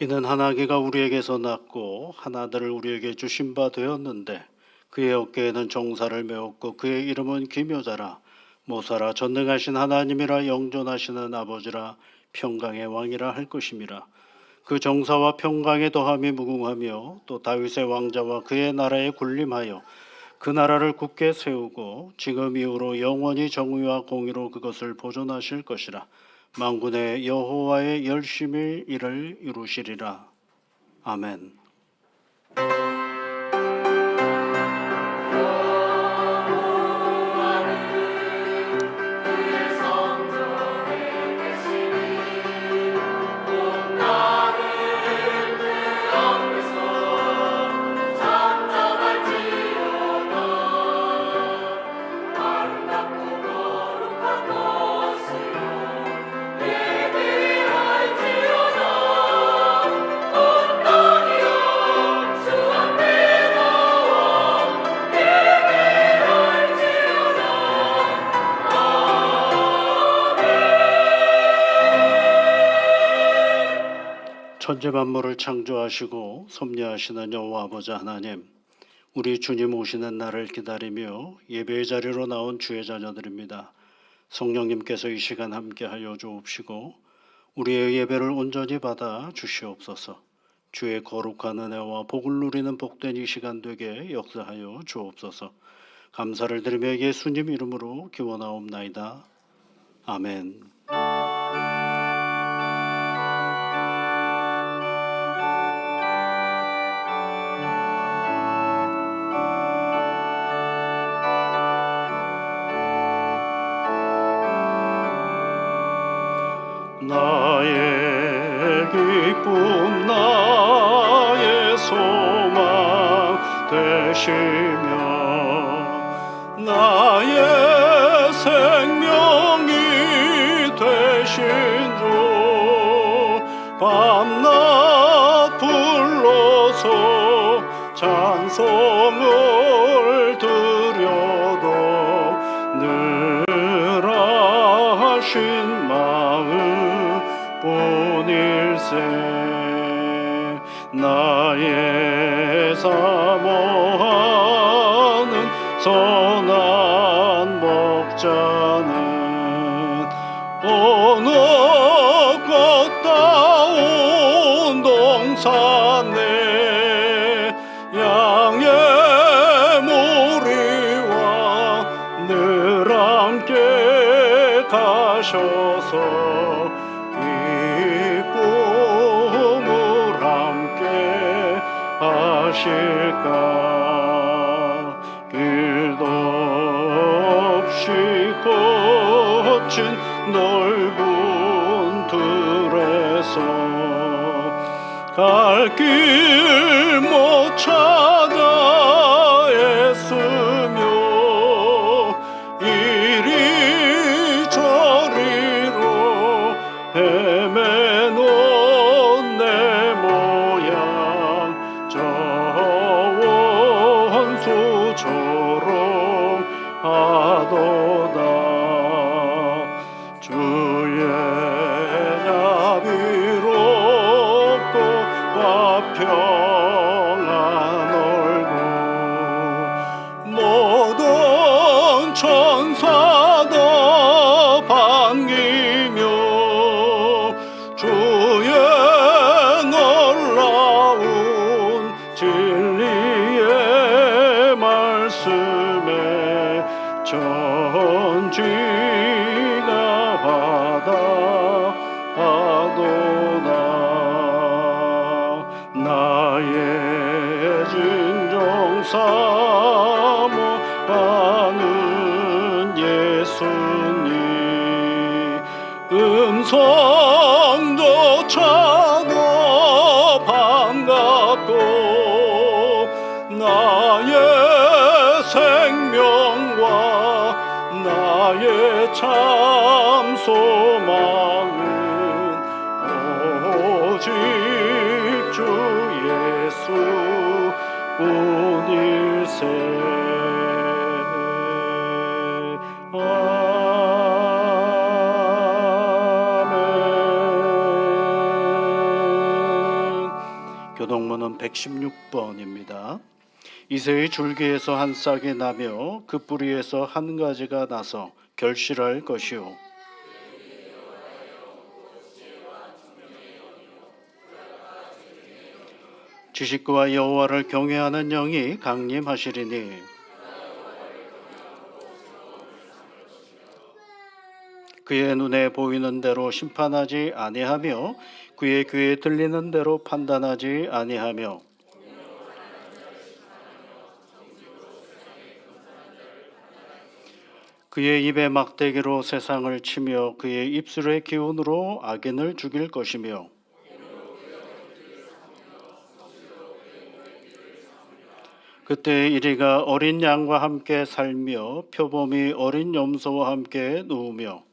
이는 한 아기가 우리에게서 낳고 한 아들을 우리에게 주신 바 되었는데 그의 어깨에는 정사를 메었고 그의 이름은 기묘자라 모사라 전능하신 하나님이라 영존하시는 아버지라 평강의 왕이라 할 것임이라. 그 정사와 평강의 더함이 무궁하며 또 다윗의 왕자와 그의 나라에 군림하여 그 나라를 굳게 세우고 지금 이후로 영원히 정의와 공의로 그것을 보존하실 것이라. 만군의 여호와의 열심히 이를 이루시리라. 아멘. 천지 만물을 창조하시고 섭리하시는 여호와 아버지 하나님, 우리 주님 오시는 날을 기다리며 예배의 자리로 나온 주의 자녀들입니다. 성령님께서 이 시간 함께하여 주옵시고 우리의 예배를 온전히 받아 주시옵소서. 주의 거룩한 은혜와 복을 누리는 복된 이 시간 되게 역사하여 주옵소서. 감사를 드리며 예수님 이름으로 기원하옵나이다. 아멘. 나의 기쁨 나의 소망 되시며 나의 생명이 되신 주 밤낮 불러서 찬송을 드려도 늘 하신 마음 뿐일세. 나의 사모하는 선한 목자는 어느 꽃다운 동산에 양의 무리와 늘 함께 가셔서 기쁨을 함께 하실까. 길도 없이 거친 넓은 들에서 갈 길 못 찾아 애쓰며 이리 저리로 헤매놓은 내 모양 저 원수처럼 하도다. 주의 자비롭고 화평한 얼굴 모든 천사도 반기며 주의 놀라운 진리의 말씀에 전지가 받아하도다. 나의 진정 사모하는 예수님 음성조차도 반갑고 나의 생명과 나의 참 소망은 오직 주 예수 뿐일세. 아멘. 교동문은 116번입니다. 이새의 줄기에서 한 싹이 나며 그 뿌리에서 한 가지가 나서 결실할 것이요 지식과 여호와를 경외하는 영이 강림하시리니 그의 눈에 보이는 대로 심판하지 아니하며 그의 귀에 들리는 대로 판단하지 아니하며 그의 입에 막대기로 세상을 치며 그의 입술의 기운으로 악인을 죽일 것이며 그때 이리가 어린 양과 함께 살며 표범이 어린 염소와 함께 누우며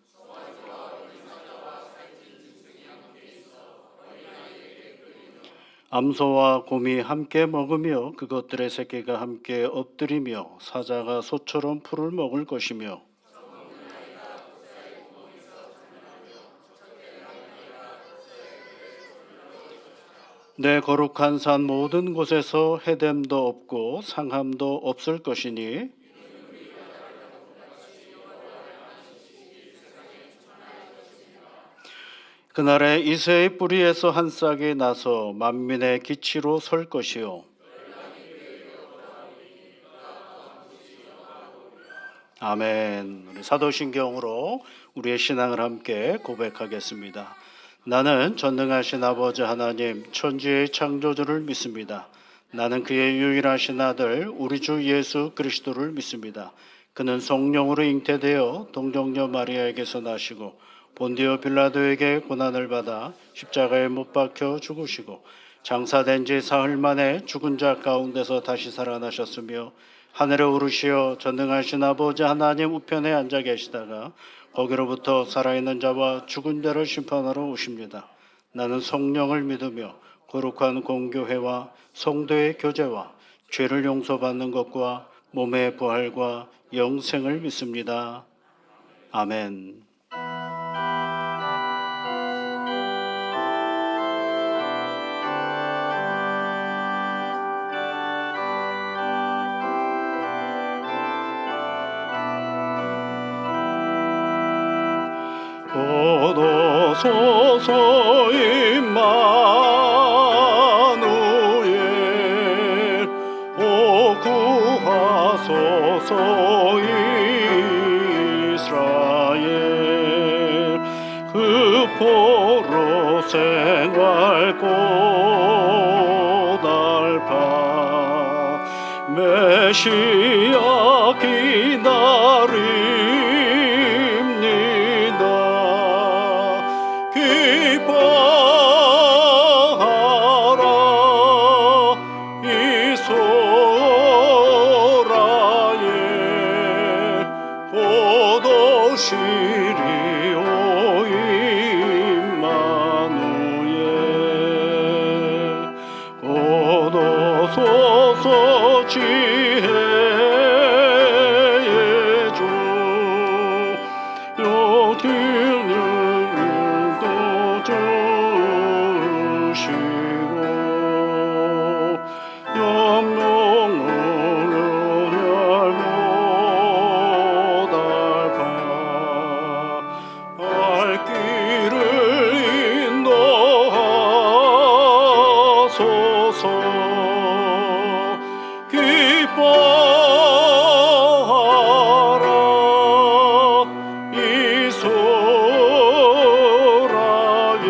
암소와 곰이 함께 먹으며 그것들의 새끼가 함께 엎드리며 사자가 소처럼 풀을 먹을 것이며 내 거룩한 산 모든 곳에서 해됨도 없고 상함도 없을 것이니 그날에 이새의 뿌리에서 한 싹이 나서 만민의 기치로 설 것이요 아멘. 우리 사도신경으로 우리의 신앙을 함께 고백하겠습니다. 나는 전능하신 아버지 하나님 천지의 창조주를 믿습니다. 나는 그의 유일하신 아들 우리 주 예수 그리스도를 믿습니다. 그는 성령으로 잉태되어 동정녀 마리아에게서 나시고 본디오 빌라도에게 고난을 받아 십자가에 못 박혀 죽으시고 장사된 지 사흘 만에 죽은 자 가운데서 다시 살아나셨으며 하늘에 오르시어 전능하신 아버지 하나님 우편에 앉아 계시다가 거기로부터 살아있는 자와 죽은 자를 심판하러 오십니다. 나는 성령을 믿으며 거룩한 공교회와 성도의 교제와 죄를 용서받는 것과 몸의 부활과 영생을 믿습니다. 아멘. 오소서 임마누엘 오 구하소서 이스라엘 그 포로 생활 고달파 메시아 기다리 지혜의 주 여기는 주시고 영롱을 못알까 발길을 인도하소서 기뻐하라 이스라엘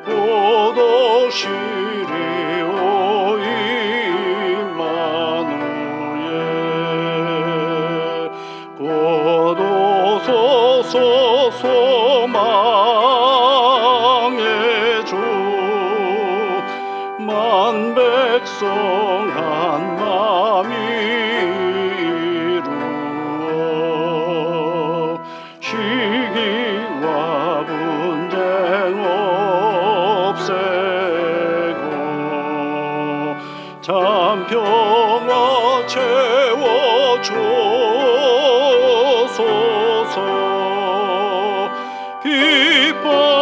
곧 오시리 오 임마누엘 곧 오소서 소망의 주 만 백성 한 마음이 이루어 시기와 분쟁 없애고 참 평화 채워주소서 기뻐하라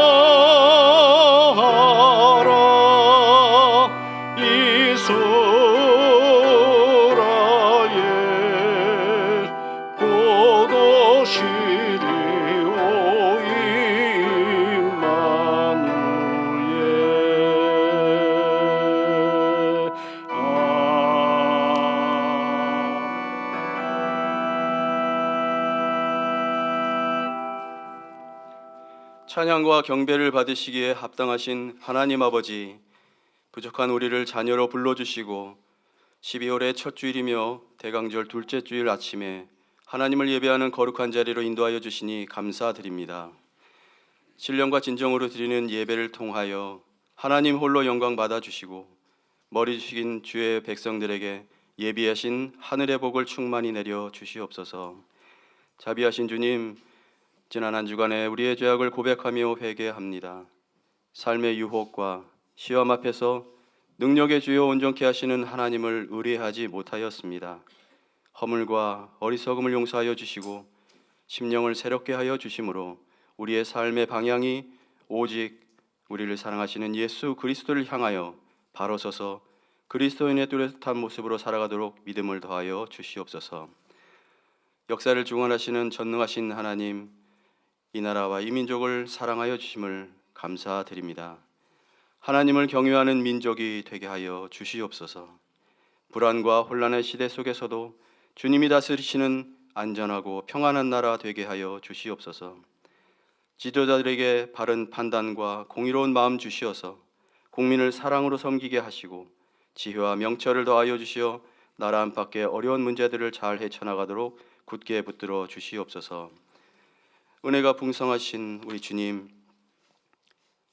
찬양과 경배를 받으시기에 합당하신 하나님 아버지, 부족한 우리를 자녀로 불러주시고 12월의 첫 주일이며 대강절 둘째 주일 아침에 하나님을 예배하는 거룩한 자리로 인도하여 주시니 감사드립니다. 신령과 진정으로 드리는 예배를 통하여 하나님 홀로 영광 받아주시고 머리 숙인 주의 백성들에게 예비하신 하늘의 복을 충만히 내려 주시옵소서. 자비하신 주님, 지난 한 주간에 우리의 죄악을 고백하며 회개합니다. 삶의 유혹과 시험 앞에서 능력의 주여 온전케 하시는 하나님을 의뢰하지 못하였습니다. 허물과 어리석음을 용서하여 주시고 심령을 새롭게 하여 주심으로 우리의 삶의 방향이 오직 우리를 사랑하시는 예수 그리스도를 향하여 바로 서서 그리스도인의 뚜렷한 모습으로 살아가도록 믿음을 더하여 주시옵소서. 역사를 중원하시는 전능하신 하나님, 이 나라와 이 민족을 사랑하여 주심을 감사드립니다. 하나님을 경외하는 민족이 되게 하여 주시옵소서. 불안과 혼란의 시대 속에서도 주님이 다스리시는 안전하고 평안한 나라 되게 하여 주시옵소서. 지도자들에게 바른 판단과 공의로운 마음 주시어서 국민을 사랑으로 섬기게 하시고 지혜와 명철을 더하여 주시어 나라 안팎의 어려운 문제들을 잘 헤쳐나가도록 굳게 붙들어 주시옵소서. 은혜가 풍성하신 우리 주님,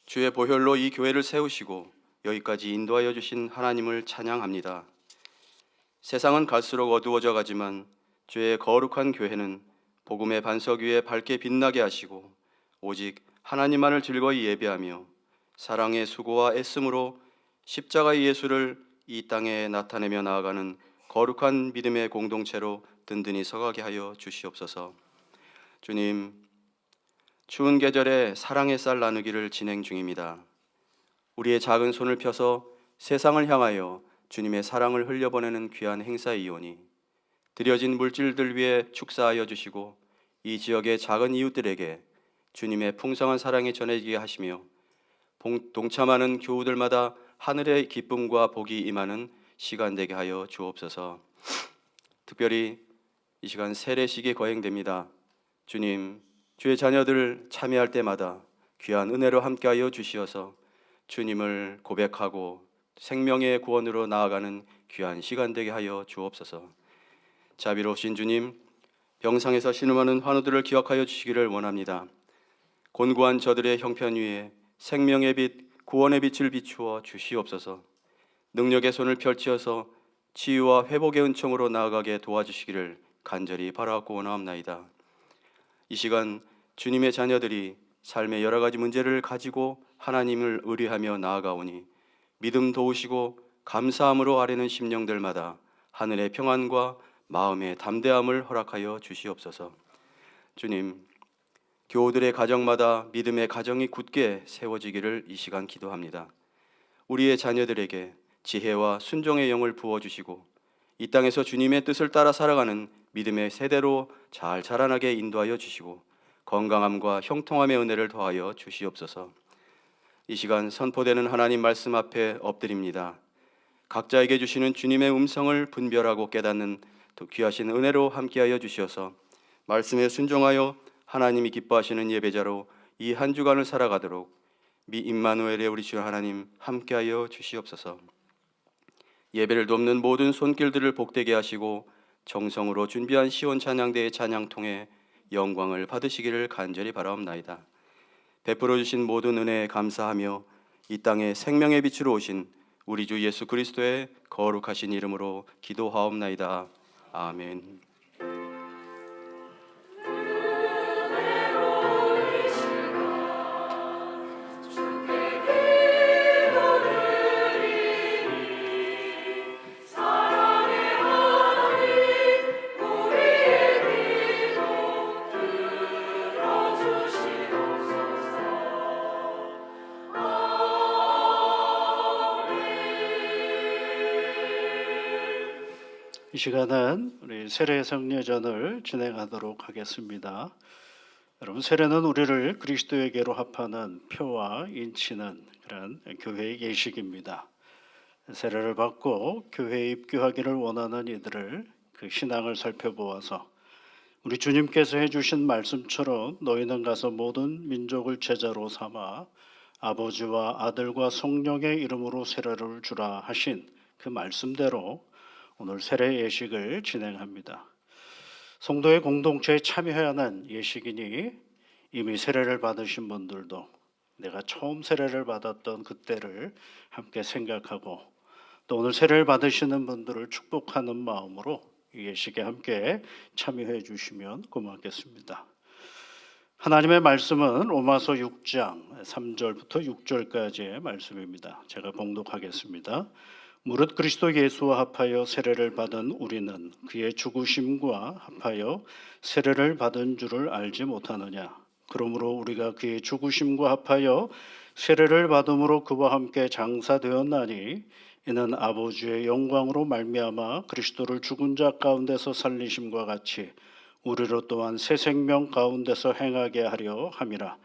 주의 보혈로 이 교회를 세우시고 여기까지 인도하여 주신 하나님을 찬양합니다. 세상은 갈수록 어두워져 가지만 주의 거룩한 교회는 복음의 반석 위에 밝게 빛나게 하시고 오직 하나님만을 즐거이 예배하며 사랑의 수고와 애씀으로 십자가의 예수를 이 땅에 나타내며 나아가는 거룩한 믿음의 공동체로 든든히 서가게 하여 주시옵소서. 주님, 추운 계절에 사랑의 쌀 나누기를 진행 중입니다. 우리의 작은 손을 펴서 세상을 향하여 주님의 사랑을 흘려보내는 귀한 행사이오니 드려진 물질들 위에 축사하여 주시고 이 지역의 작은 이웃들에게 주님의 풍성한 사랑이 전해지게 하시며 동참하는 교우들마다 하늘의 기쁨과 복이 임하는 시간 되게 하여 주옵소서. 특별히 이 시간 세례식이 거행됩니다. 주님, 주의 자녀들 참여할 때마다 귀한 은혜로 함께하여 주시어서 주님을 고백하고 생명의 구원으로 나아가는 귀한 시간 되게 하여 주옵소서. 자비로우신 주님, 병상에서 신음하는 환우들을 기억하여 주시기를 원합니다. 곤고한 저들의 형편 위에 생명의 빛, 구원의 빛을 비추어 주시옵소서. 능력의 손을 펼치어서 치유와 회복의 은총으로 나아가게 도와주시기를 간절히 바라고 원하옵나이다. 이 시간 주님의 자녀들이 삶의 여러 가지 문제를 가지고 하나님을 의뢰하며 나아가오니 믿음 도우시고 감사함으로 아뢰는 심령들마다 하늘의 평안과 마음의 담대함을 허락하여 주시옵소서. 주님, 교우들의 가정마다 믿음의 가정이 굳게 세워지기를 이 시간 기도합니다. 우리의 자녀들에게 지혜와 순종의 영을 부어주시고 이 땅에서 주님의 뜻을 따라 살아가는 믿음의 세대로 잘 자라나게 인도하여 주시고 건강함과 형통함의 은혜를 더하여 주시옵소서. 이 시간 선포되는 하나님 말씀 앞에 엎드립니다. 각자에게 주시는 주님의 음성을 분별하고 깨닫는 귀하신 은혜로 함께하여 주시어서 말씀에 순종하여 하나님이 기뻐하시는 예배자로 이 한 주간을 살아가도록 임마누엘의 우리 주 하나님 함께하여 주시옵소서. 예배를 돕는 모든 손길들을 복되게 하시고 정성으로 준비한 시온 찬양대의 찬양통에 영광을 받으시기를 간절히 바라옵나이다. 베풀어 주신 모든 은혜에 감사하며 이 땅에 생명의 빛으로 오신 우리 주 예수 그리스도의 거룩하신 이름으로 기도하옵나이다. 아멘. 이 시간은 우리 세례 성례전을 진행하도록 하겠습니다. 여러분, 세례는 우리를 그리스도에게로 합하는 표와 인치는 그런 교회의 예식입니다. 세례를 받고 교회에 입교하기를 원하는 이들을 그 신앙을 살펴보아서 우리 주님께서 해주신 말씀처럼 너희는 가서 모든 민족을 제자로 삼아 아버지와 아들과 성령의 이름으로 세례를 주라 하신 그 말씀대로 오늘 세례 예식을 진행합니다. 성도의 공동체에 참여해야 하는 예식이니 이미 세례를 받으신 분들도 내가 처음 세례를 받았던 그때를 함께 생각하고 또 오늘 세례를 받으시는 분들을 축복하는 마음으로 이 예식에 함께 참여해 주시면 고맙겠습니다. 하나님의 말씀은 로마서 6장 3절부터 6절까지의 말씀입니다. 제가 봉독하겠습니다. 무릇 그리스도 예수와 합하여 세례를 받은 우리는 그의 죽으심과 합하여 세례를 받은 줄을 알지 못하느냐. 그러므로 우리가 그의 죽으심과 합하여 세례를 받음으로 그와 함께 장사되었나니 이는 아버지의 영광으로 말미암아 그리스도를 죽은 자 가운데서 살리심과 같이 우리로 또한 새 생명 가운데서 행하게 하려 함이라.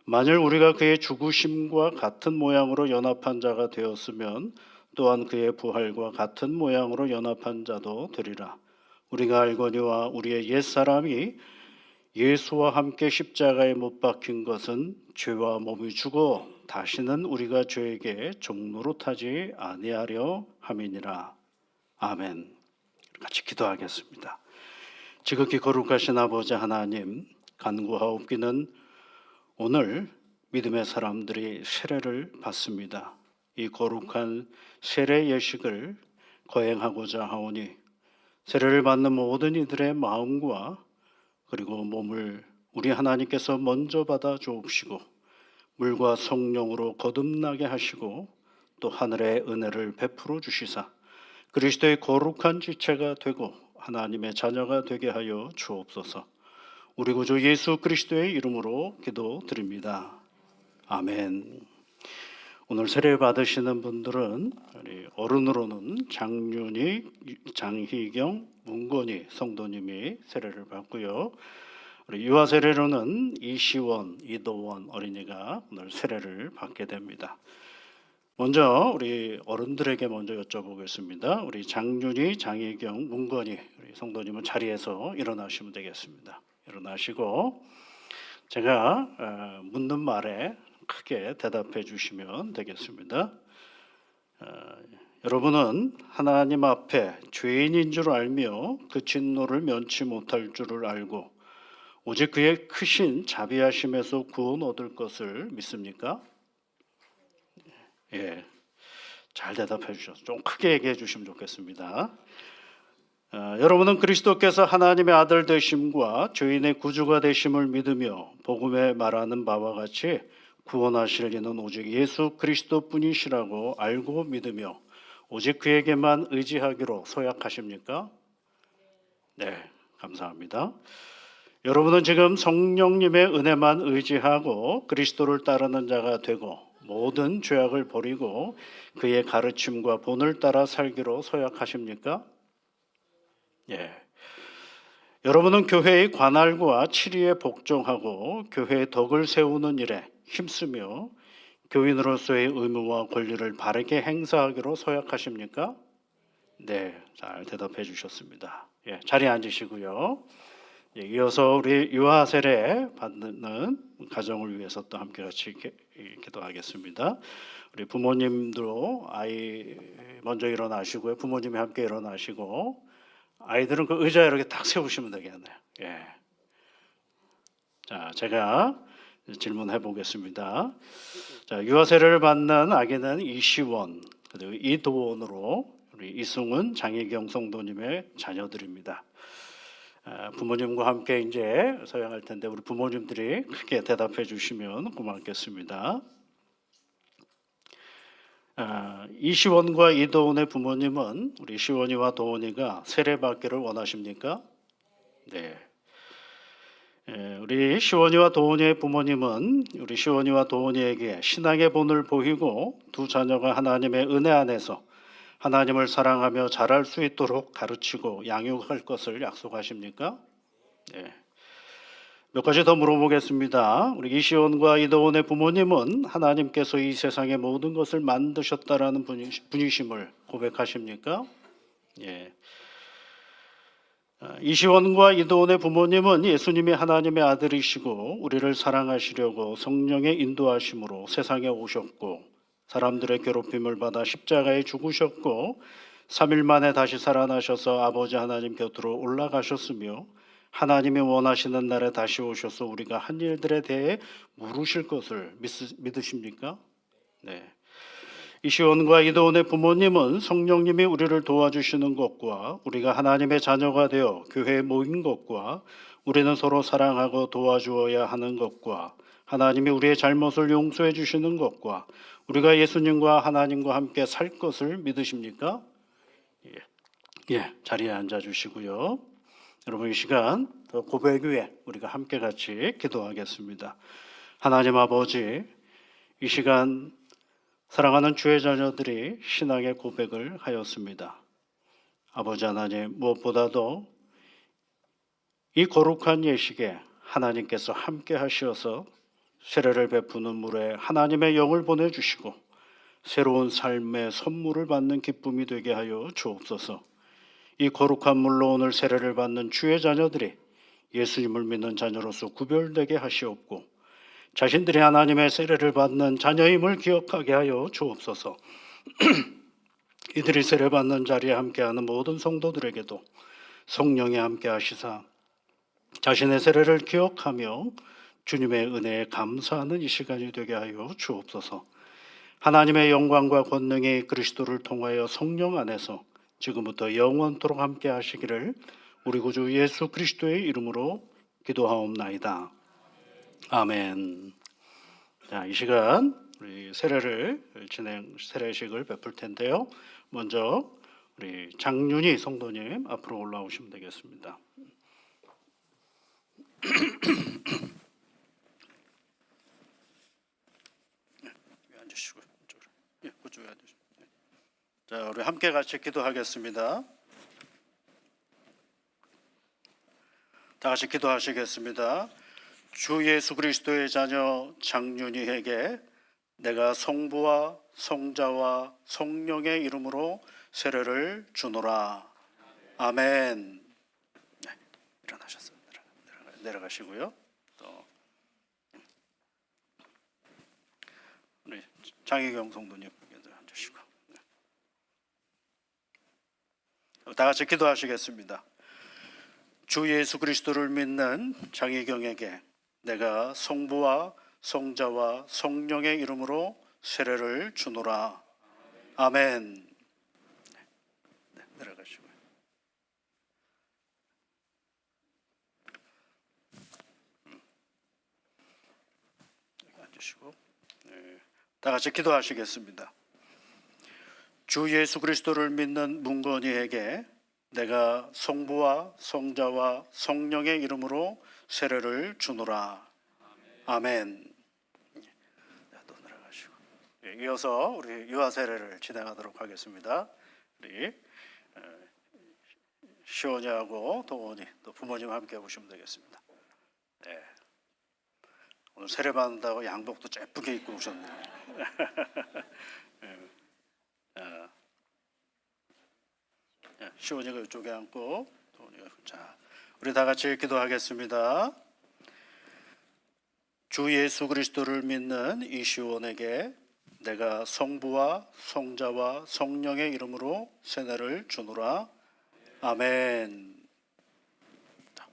만일 우리가 그의 죽으심과 같은 모양으로 연합한 자가 되었으면 또한 그의 부활과 같은 모양으로 연합한 자도 되리라. 우리가 알거니와 우리의 옛사람이 예수와 함께 십자가에 못 박힌 것은 죄와 몸이 죽어 다시는 우리가 죄에게 종노릇하지 아니하려 함이니라. 아멘. 같이 기도하겠습니다. 지극히 거룩하신 아버지 하나님, 간구하옵기는 오늘 믿음의 사람들이 세례를 받습니다. 이 거룩한 세례 예식을 거행하고자 하오니 세례를 받는 모든 이들의 마음과 그리고 몸을 우리 하나님께서 먼저 받아 주옵시고 물과 성령으로 거듭나게 하시고 또 하늘의 은혜를 베풀어 주시사 그리스도의 거룩한 지체가 되고 하나님의 자녀가 되게 하여 주옵소서. 우리 구주 예수 그리스도의 이름으로 기도드립니다. 아멘. 오늘 세례 받으시는 분들은 어른으로는 장윤희, 장희경, 문건희 성도님이 세례를 받고요. 우리 유아 세례로는 이시원, 이도원 어린이가 오늘 세례를 받게 됩니다. 먼저 우리 어른들에게 먼저 여쭤보겠습니다. 우리 장윤희, 장희경, 문건희 우리 성도님은 자리에서 일어나시면 되겠습니다. 일어나시고 제가 묻는 말에 크게 대답해 주시면 되겠습니다. 여러분은 하나님 앞에 죄인인 줄 알며 그 진노를 면치 못할 줄을 알고 오직 그의 크신 자비하심에서 구원 얻을 것을 믿습니까? 예, 잘 대답해 주셔서 좀 크게 얘기해 주시면 좋겠습니다. 여러분은 그리스도께서 하나님의 아들 되심과 죄인의 구주가 되심을 믿으며 복음에 말하는 바와 같이 구원하실 이는 오직 예수 그리스도뿐이시라고 알고 믿으며 오직 그에게만 의지하기로 소약하십니까? 네, 감사합니다. 여러분은 지금 성령님의 은혜만 의지하고 그리스도를 따르는 자가 되고 모든 죄악을 버리고 그의 가르침과 본을 따라 살기로 소약하십니까? 예. 여러분은 교회의 관할과 치리에 복종하고 교회의 덕을 세우는 일에 힘쓰며 교인으로서의 의무와 권리를 바르게 행사하기로 소약하십니까? 네, 잘 대답해 주셨습니다. 예, 자리에 앉으시고요. 예, 이어서 우리 유아 세례 받는 가정을 위해서 또 함께 같이 기도하겠습니다. 우리 부모님도 아이 먼저 일어나시고요. 부모님이 함께 일어나시고 아이들은 그 의자에 이렇게 딱 세우시면 되겠네요. 예. 자, 제가 질문해 보겠습니다. 자, 유아 세례를 받는 아기는 이시원 그리고 이도원으로 우리 이승훈, 장희경 성도님의 자녀들입니다. 부모님과 함께 이제 서양할 텐데 우리 부모님들이 크게 대답해 주시면 고맙겠습니다. 이시원과 이도원의 부모님은 우리 시원이와 도원이가 세례 받기를 원하십니까? 네. 우리 시원이와 도원이의 부모님은 우리 시원이와 도원이에게 신앙의 본을 보이고 두 자녀가 하나님의 은혜 안에서 하나님을 사랑하며 자랄 수 있도록 가르치고 양육할 것을 약속하십니까? 네. 몇 가지 더 물어보겠습니다. 우리 이시원과 이도원의 부모님은 하나님께서 이 세상의 모든 것을 만드셨다라는 분이심을 고백하십니까? 예. 이시원과 이도원의 부모님은 예수님이 하나님의 아들이시고 우리를 사랑하시려고 성령의 인도하심으로 세상에 오셨고 사람들의 괴롭힘을 받아 십자가에 죽으셨고 3일 만에 다시 살아나셔서 아버지 하나님 곁으로 올라가셨으며 하나님이 원하시는 날에 다시 오셔서 우리가 한 일들에 대해 물으실 것을 믿으십니까? 네. 이시온과 이도온의 부모님은 성령님이 우리를 도와주시는 것과 우리가 하나님의 자녀가 되어 교회에 모인 것과 우리는 서로 사랑하고 도와주어야 하는 것과 하나님이 우리의 잘못을 용서해 주시는 것과 우리가 예수님과 하나님과 함께 살 것을 믿으십니까? 자리에 앉아 주시고요. 여러분 이 시간 고백 위에 우리가 함께 같이 기도하겠습니다. 하나님 아버지, 이 시간 사랑하는 주의 자녀들이 신앙의 고백을 하였습니다. 아버지 하나님, 무엇보다도 이 거룩한 예식에 하나님께서 함께 하셔서 세례를 베푸는 물에 하나님의 영을 보내주시고 새로운 삶의 선물을 받는 기쁨이 되게 하여 주옵소서. 이 거룩한 물로 오늘 세례를 받는 주의 자녀들이 예수님을 믿는 자녀로서 구별되게 하시옵고 자신들이 하나님의 세례를 받는 자녀임을 기억하게 하여 주옵소서. 이들이 세례받는 자리에 함께하는 모든 성도들에게도 성령이 함께 하시사 자신의 세례를 기억하며 주님의 은혜에 감사하는 이 시간이 되게 하여 주옵소서. 하나님의 영광과 권능이 그리스도를 통하여 성령 안에서 지금부터 영원토록 함께 하시기를 우리 구주 예수 그리스도의 이름으로 기도하옵나이다. 아멘. 자, 이 시간 우리 세례식을 베풀 텐데요. 먼저 우리 장윤희 성도님 앞으로 올라오시면 되겠습니다. 앉으시고 그쪽에 앉으시고. 자, 우리 함께 같이 기도하겠습니다. 다 같이 기도하시겠습니다. 주 예수 그리스도의 자녀 장윤희에게 내가 성부와 성자와 성령의 이름으로 세례를 주노라. 아멘. 네, 일어나셨어요. 내려가시고요. 또 우리 장혜경 성도님 앉으시고. 다 같이 기도하시겠습니다. 주 예수 그리스도를 믿는 장혜경에게 내가 성부와 성자와 성령의 이름으로 세례를 주노라. 아멘. 네, 내려가시고요. 앉으시고. 네, 다 같이 기도하시겠습니다. 주 예수 그리스도를 믿는 문건이에게 내가 성부와 성자와 성령의 이름으로 세례를 주노라. 아멘. 또 내려가시고. 이어서 우리 유아 세례를 진행하도록 하겠습니다. 우리 시원이하고 도원이 또 부모님 함께 오시면 되겠습니다. 네. 오늘 세례 받는다고 양복도 예쁘게 입고 오셨네요. 시원이가 이쪽에 앉고 도원이가. 자, 우리 다 같이 기도하겠습니다. 주 예수 그리스도를 믿는 이시원에게 내가 성부와 성자와 성령의 이름으로 세례를 주노라. 아멘. 자,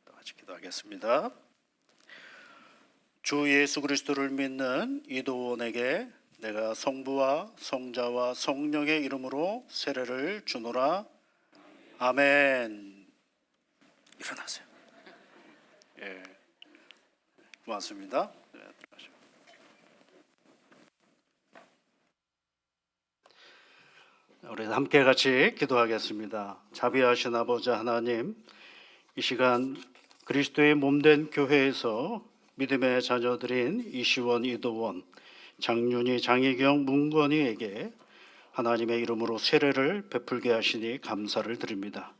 다 같이 기도하겠습니다. 주 예수 그리스도를 믿는 이도원에게 내가 성부와 성자와 성령의 이름으로 세례를 주노라. 아멘. 일어나세요. 예, 고맙습니다. 네, 우리 함께 같이 기도하겠습니다. 자비하신 아버지 하나님, 이 시간 그리스도의 몸된 교회에서 믿음의 자녀들인 이시원, 이도원, 장윤희, 장혜경, 문건이에게 하나님의 이름으로 세례를 베풀게 하시니 감사를 드립니다.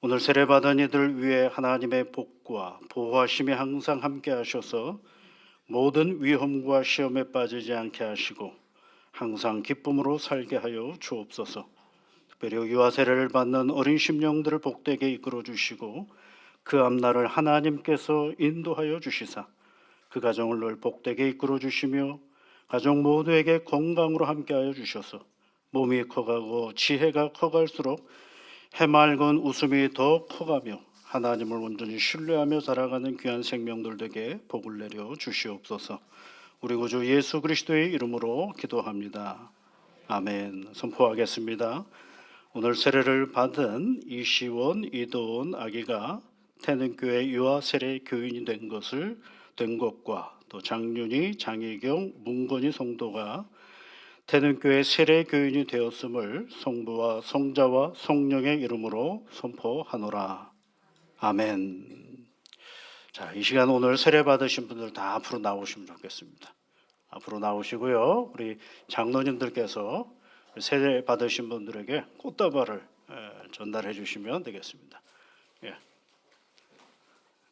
오늘 세례받은 이들 위해 하나님의 복과 보호하심이 항상 함께 하셔서 모든 위험과 시험에 빠지지 않게 하시고 항상 기쁨으로 살게 하여 주옵소서. 특별히 유아 세례를 받는 어린 심령들을 복되게 이끌어 주시고 그 앞날을 하나님께서 인도하여 주시사 그 가정을 늘 복되게 이끌어 주시며 가족 모두에게 건강으로 함께하여 주셔서 몸이 커가고 지혜가 커갈수록 해맑은 웃음이 더 커가며 하나님을 온전히 신뢰하며 살아가는 귀한 생명들에게 복을 내려 주시옵소서. 우리 구주 예수 그리스도의 이름으로 기도합니다. 아멘. 선포하겠습니다. 오늘 세례를 받은 이시원, 이도원 아기가 태능교회 유아 세례 교인이 된 것과 또 장윤희, 장희경, 문건희 성도가 태능교회 세례 교인이 되었음을 성부와 성자와 성령의 이름으로 선포하노라. 아멘. 자, 이 시간 오늘 세례 받으신 분들 다 앞으로 나오시면 좋겠습니다. 앞으로 나오시고요. 우리 장로님들께서 세례 받으신 분들에게 꽃다발을 전달해 주시면 되겠습니다. 예.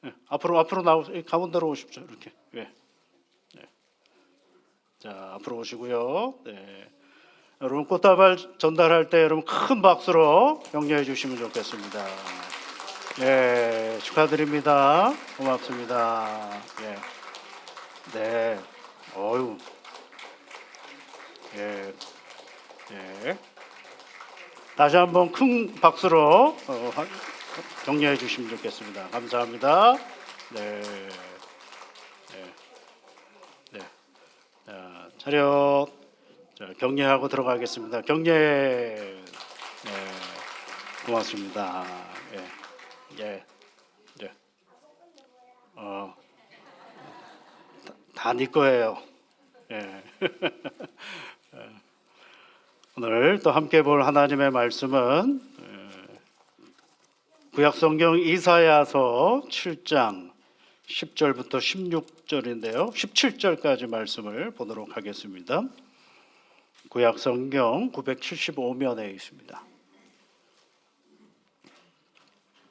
예. 앞으로 나오세요. 가운데로 오십시오. 이렇게. 예. 자, 앞으로 오시고요. 네. 여러분 꽃다발 전달할 때 여러분 큰 박수로 격려해 주시면 좋겠습니다. 예, 축하드립니다. 고맙습니다. 예. 네. 어유. 예. 예. 다시 한번 큰 박수로 격려해 주시면 좋겠습니다. 감사합니다. 네. 자, 차렷. 자, 격려하고 들어가겠습니다. 격려. 네, 고맙습니다. 예. 다 네 거예요. 예. 오늘 또 함께 볼 하나님의 말씀은 구약성경 이사야서 7장 10절부터 16절인데요. 17절까지 말씀을 보도록 하겠습니다. 구약성경 975면에 있습니다.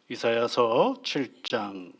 이사야서 7장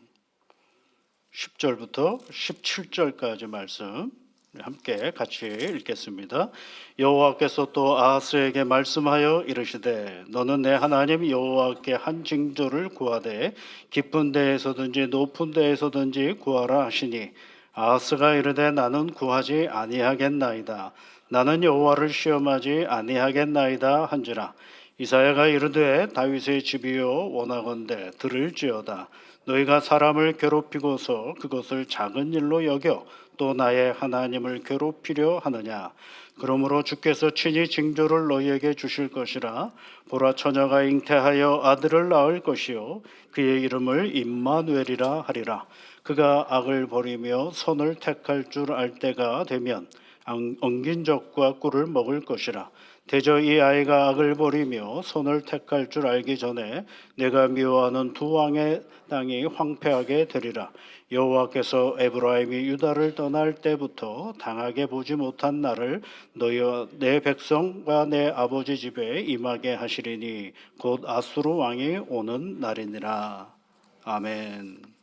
10절부터 17절까지 말씀 함께 같이 읽겠습니다. 여호와께서 또 아하스에게 말씀하여 이르시되 너는 내 하나님 여호와께 한 징조를 구하되 깊은 데에서든지 높은 데에서든지 구하라 하시니 아하스가 이르되 나는 구하지 아니하겠나이다. 나는 여호와를 시험하지 아니하겠나이다 한지라. 이사야가 이르되 다윗의 집이여 원하건대 들을지어다. 너희가 사람을 괴롭히고서 그것을 작은 일로 여겨 또 나의 하나님을 괴롭히려 하느냐. 그러므로 주께서 친히 징조를 너희에게 주실 것이라. 보라 처녀가 잉태하여 아들을 낳을 것이요 그의 이름을 임마누엘이라 하리라. 그가 악을 버리며 선을 택할 줄 알 때가 되면 엉긴 적과 꿀을 먹을 것이라. 대저 이 아이가 악을 버리며 선을 택할 줄 알기 전에 내가 미워하는 두 왕의 땅이 황폐하게 되리라. 여호와께서 에브라임이 유다를 떠날 때부터 당하게 보지 못한 날을 너희와 내 백성과 내 아버지 집에 임하게 하시리니 곧 아수르 왕이 오는 날이니라. 아멘.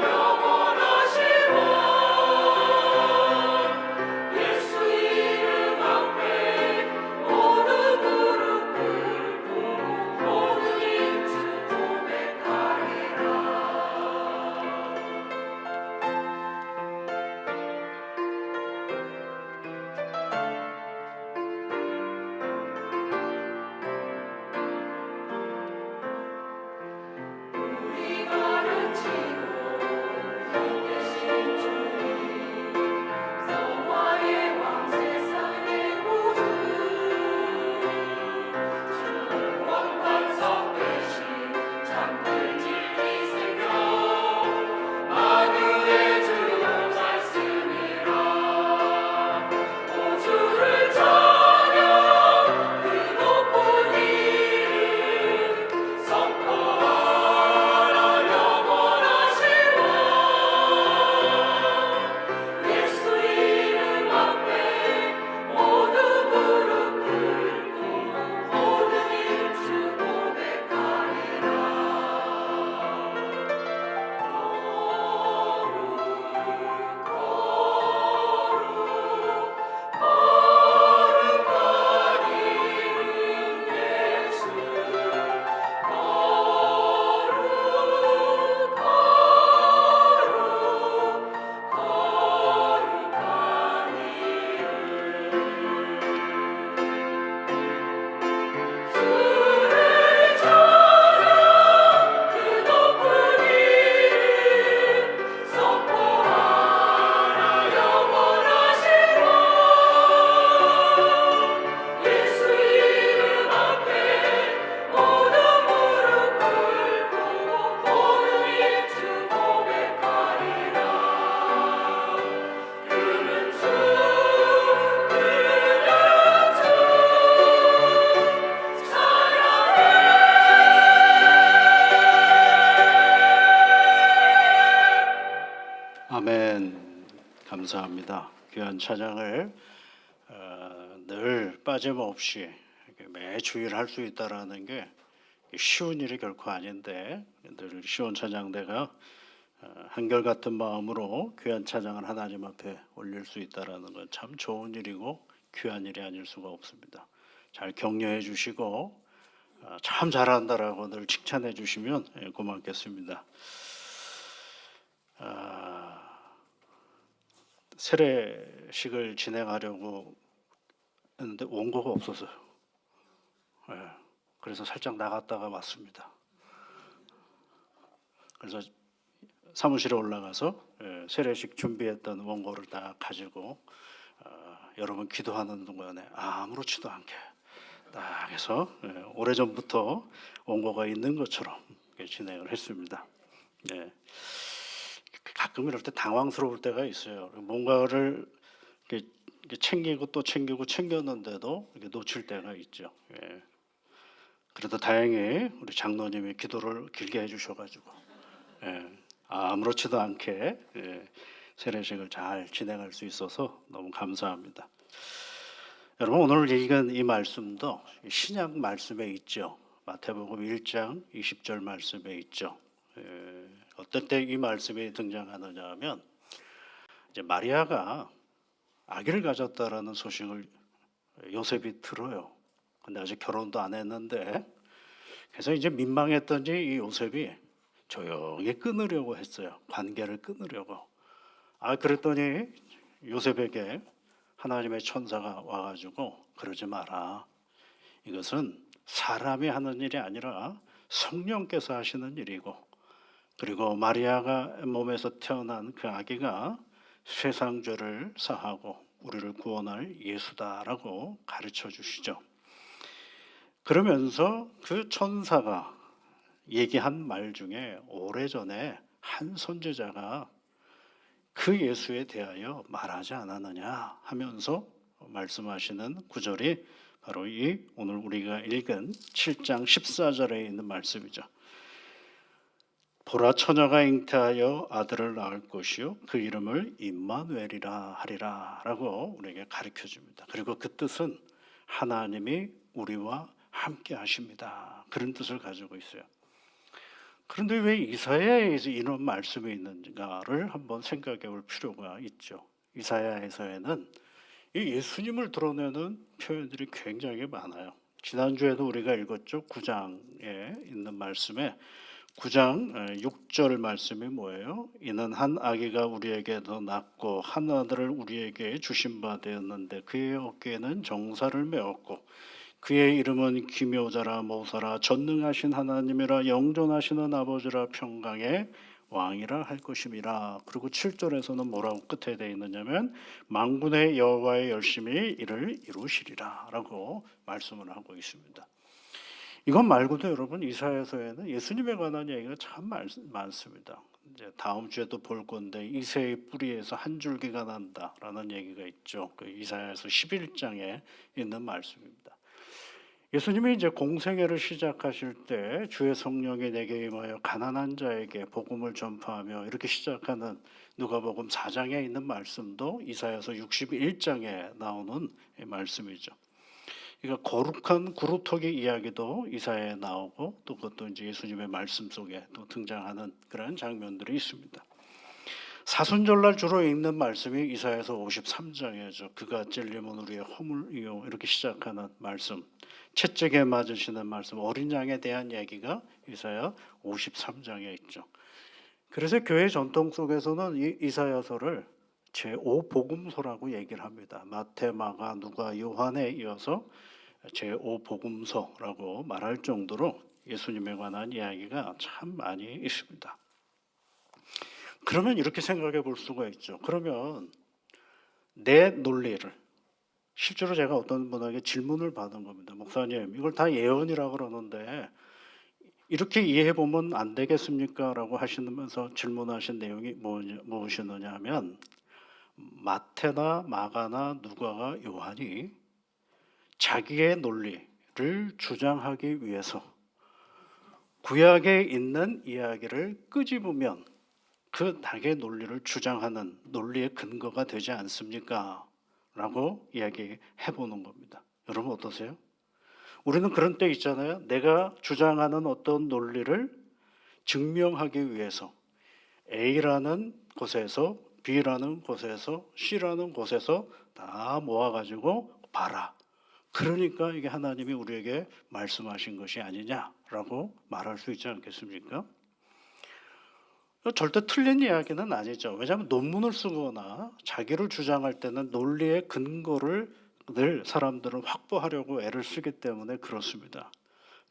영원히 아멘. 감사합니다. 귀한 찬양을 늘 빠짐없이 이렇게 매 주일 할 수 있다라는 게 쉬운 일이 결코 아닌데 늘 쉬운 찬양대가 한결같은 마음으로 귀한 찬양을 하나님 앞에 올릴 수 있다라는 건 참 좋은 일이고 귀한 일이 아닐 수가 없습니다. 잘 격려해 주시고 참 잘한다라고 늘 칭찬해 주시면 고맙겠습니다. 세례식을 진행하려고 했는데 원고가 없었어요. 그래서 살짝 나갔다가 왔습니다. 그래서 사무실에 올라가서 세례식 준비했던 원고를 다 가지고 여러분 기도하는 동안에 아무렇지도 않게 딱 해서 오래전부터 원고가 있는 것처럼 진행을 했습니다. 가끔 이럴 때 당황스러울 때가 있어요. 뭔가를 이렇게 챙기고 또 챙기고 챙겼는데도 이렇게 놓칠 때가 있죠. 그래도 다행히 우리 장로님이 기도를 길게 해주셔가지고 아무렇지도 않게 세례식을 잘 진행할 수 있어서 너무 감사합니다. 여러분 오늘 읽은 이 말씀도 신약 말씀에 있죠. 마태복음 1장 20절 말씀에 있죠. 어떨 때 이 말씀이 등장하느냐 하면 이제 마리아가 아기를 가졌다라는 소식을 요셉이 들어요. 근데 아직 결혼도 안 했는데 그래서 이제 민망했던지 이 요셉이 조용히 끊으려고 했어요. 관계를 끊으려고. 그랬더니 요셉에게 하나님의 천사가 와가지고 그러지 마라. 이것은 사람이 하는 일이 아니라 성령께서 하시는 일이고 그리고 마리아가 몸에서 태어난 그 아기가 세상 죄를 사하고 우리를 구원할 예수다라고 가르쳐 주시죠. 그러면서 그 천사가 얘기한 말 중에 오래전에 한 선지자가 그 예수에 대하여 말하지 않았느냐 하면서 말씀하시는 구절이 바로 이 오늘 우리가 읽은 7장 14절에 있는 말씀이죠. 보라 처녀가 잉태하여 아들을 낳을 것이요 그 이름을 임마누엘이라 하리라 라고 우리에게 가르쳐 줍니다. 그리고 그 뜻은 하나님이 우리와 함께 하십니다. 그런 뜻을 가지고 있어요. 그런데 왜 이사야에서 이런 말씀이 있는가를 한번 생각해 볼 필요가 있죠. 이사야에서는 이 예수님을 드러내는 표현들이 굉장히 많아요. 지난주에도 우리가 읽었죠. 9장에 있는 말씀에 9장 6절 말씀이 뭐예요? 이는 한 아기가 우리에게도 낳고 한 아들을 우리에게 주신 바 되었는데 그의 어깨에는 정사를 메었고 그의 이름은 기묘자라 모사라 전능하신 하나님이라 영존하시는 아버지라 평강의 왕이라 할 것임이라. 그리고 7절에서는 뭐라고 끝에 되어 있느냐면 만군의 여호와의 열심히 이를 이루시리라 라고 말씀을 하고 있습니다. 이것 말고도 여러분 이사야서에는 예수님에 관한 얘기가 참 많습니다. 이제 다음 주에도 볼 건데 이새의 뿌리에서 한 줄기가 난다라는 얘기가 있죠. 그 이사야서 11장에 있는 말씀입니다. 예수님이 이제 공생애를 시작하실 때 주의 성령이 내게 임하여 가난한 자에게 복음을 전파하며 이렇게 시작하는 누가복음 4장에 있는 말씀도 이사야서 61장에 나오는 말씀이죠. 그러니까 거룩한 구루토기 이야기도 이사야에 나오고 또 그것도 이제 예수님의 말씀 속에 또 등장하는 그런 장면들이 있습니다. 사순절날 주로 읽는 말씀이 이사야서 53장이죠. 그가 찔림은 우리의 허물이요 이렇게 시작하는 말씀. 채찍에 맞으시는 말씀, 어린 양에 대한 얘기가 이사야 53장에 있죠. 그래서 교회 전통 속에서는 이 이사야서를 제5복음서라고 얘기를 합니다. 마태, 마가, 누가, 요한에 이어서 제5복음서라고 말할 정도로 예수님에 관한 이야기가 참 많이 있습니다. 그러면 이렇게 생각해 볼 수가 있죠. 그러면 내 논리를 실제로 제가 어떤 분에게 질문을 받은 겁니다. 목사님, 이걸 다 예언이라고 그러는데 이렇게 이해해 보면 안 되겠습니까? 라고 하시면서 질문하신 내용이 무엇이느냐 하면 마태나 마가나 누가가 요한이 자기의 논리를 주장하기 위해서 구약에 있는 이야기를 끄집으면 그 낙의 논리를 주장하는 논리의 근거가 되지 않습니까? 라고 이야기해 보는 겁니다. 여러분 어떠세요? 우리는 그런 때 있잖아요. 내가 주장하는 어떤 논리를 증명하기 위해서 A라는 곳에서 B라는 곳에서 C라는 곳에서 다 모아가지고 봐라. 그러니까 이게 하나님이 우리에게 말씀하신 것이 아니냐라고 말할 수 있지 않겠습니까? 절대 틀린 이야기는 아니죠. 왜냐하면 논문을 쓰거나 자기를 주장할 때는 논리의 근거를 늘 사람들은 확보하려고 애를 쓰기 때문에 그렇습니다.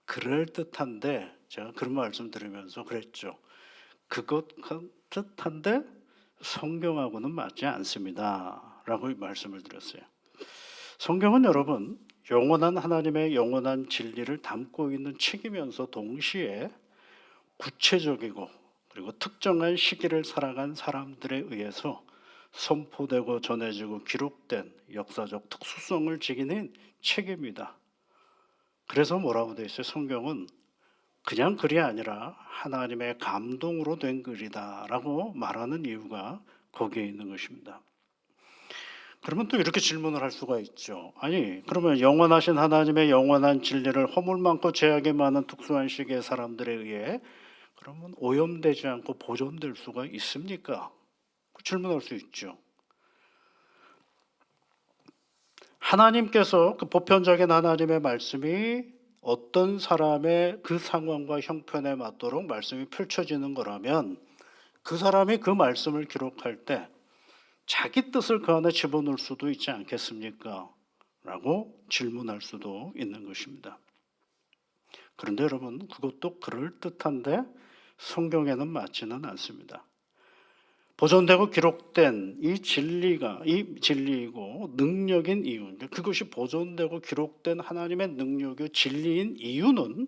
그럴듯한데 제가 그런 말씀 드리면서 그랬죠. 그것 뜻한데 성경하고는 맞지 않습니다. 라고 말씀을 드렸어요. 성경은 여러분 영원한 하나님의 영원한 진리를 담고 있는 책이면서 동시에 구체적이고 그리고 특정한 시기를 살아간 사람들에 의해서 선포되고 전해지고 기록된 역사적 특수성을 지닌 책입니다. 그래서 뭐라고 되어 있어요? 성경은 그냥 글이 아니라 하나님의 감동으로 된 글이다라고 말하는 이유가 거기에 있는 것입니다. 그러면 또 이렇게 질문을 할 수가 있죠. 아니 그러면 영원하신 하나님의 영원한 진리를 허물 많고 죄악이 많은 특수한 시기의 사람들에 의해 그러면 오염되지 않고 보존될 수가 있습니까? 질문할 수 있죠. 하나님께서 그 보편적인 하나님의 말씀이 어떤 사람의 그 상황과 형편에 맞도록 말씀이 펼쳐지는 거라면 그 사람이 그 말씀을 기록할 때 자기 뜻을 그 안에 집어넣을 수도 있지 않겠습니까? 라고 질문할 수도 있는 것입니다. 그런데 여러분 그것도 그럴듯한데 성경에는 맞지는 않습니다. 보존되고 기록된 이 진리이고 능력인 이유, 그것이 보존되고 기록된 하나님의 능력이고 진리인 이유는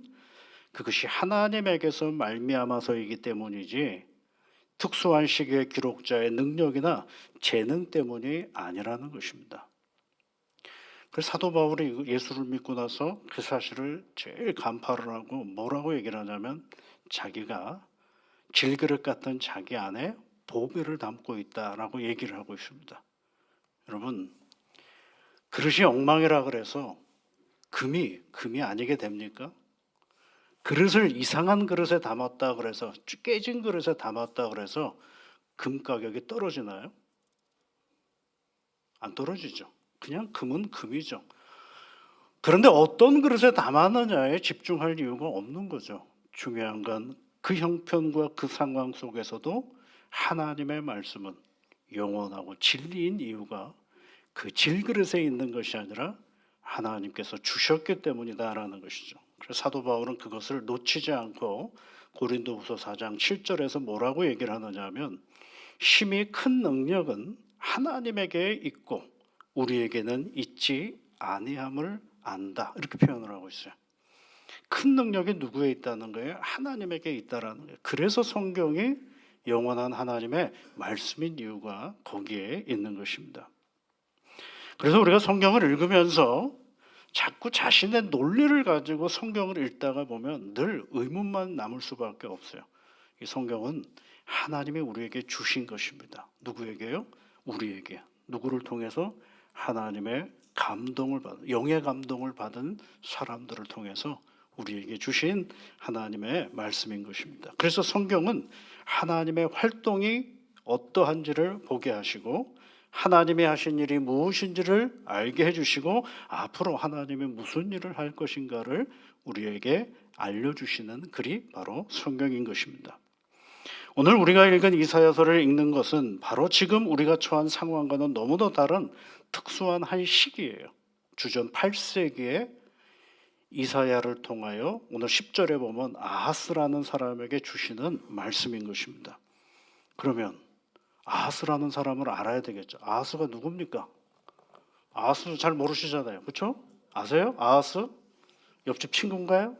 그것이 하나님에게서 말미암아서이기 때문이지 특수한 시기의 기록자의 능력이나 재능 때문이 아니라는 것입니다. 그래서 사도 바울이 예수를 믿고 나서 그 사실을 제일 간파를 하고 뭐라고 얘기를 하냐면 자기가 질그릇 같은 자기 안에 보배를 담고 있다라고 얘기를 하고 있습니다. 여러분 그릇이 엉망이라 그래서 금이 아니게 됩니까? 그릇을 이상한 그릇에 담았다 그래서 깨진 그릇에 담았다 그래서 금 가격이 떨어지나요? 안 떨어지죠. 그냥 금은 금이죠. 그런데 어떤 그릇에 담았느냐에 집중할 이유가 없는 거죠. 중요한 건 그 형편과 그 상황 속에서도 하나님의 말씀은 영원하고 진리인 이유가 그 질그릇에 있는 것이 아니라 하나님께서 주셨기 때문이다라는 것이죠. 그래서 사도 바울은 그것을 놓치지 않고 고린도후서 4장 7절에서 뭐라고 얘기를 하느냐 하면 심히 큰 능력은 하나님에게 있고 우리에게는 있지 아니함을 안다 이렇게 표현을 하고 있어요. 큰 능력이 누구에 있다는 거예요? 하나님에게 있다라는 거예요. 그래서 성경이 영원한 하나님의 말씀인 이유가 거기에 있는 것입니다. 그래서 우리가 성경을 읽으면서 자꾸 자신의 논리를 가지고 성경을 읽다가 보면 늘 의문만 남을 수밖에 없어요. 이 성경은 하나님이 우리에게 주신 것입니다. 누구에게요? 우리에게. 누구를 통해서? 하나님의 감동을 받은, 영의 감동을 받은 사람들을 통해서 우리에게 주신 하나님의 말씀인 것입니다. 그래서 성경은 하나님의 활동이 어떠한지를 보게 하시고 하나님이 하신 일이 무엇인지를 알게 해주시고 앞으로 하나님이 무슨 일을 할 것인가를 우리에게 알려주시는 글이 바로 성경인 것입니다. 오늘 우리가 읽은 이사야서를 읽는 것은 바로 지금 우리가 처한 상황과는 너무도 다른 특수한 한 시기예요. 주전 8세기에 이사야를 통하여 오늘 10절에 보면 아하스라는 사람에게 주시는 말씀인 것입니다. 그러면 아하스라는 사람을 알아야 되겠죠. 아하스가 누굽니까? 아하스 잘 모르시잖아요. 그렇죠? 아세요? 아하스? 옆집 친구인가요?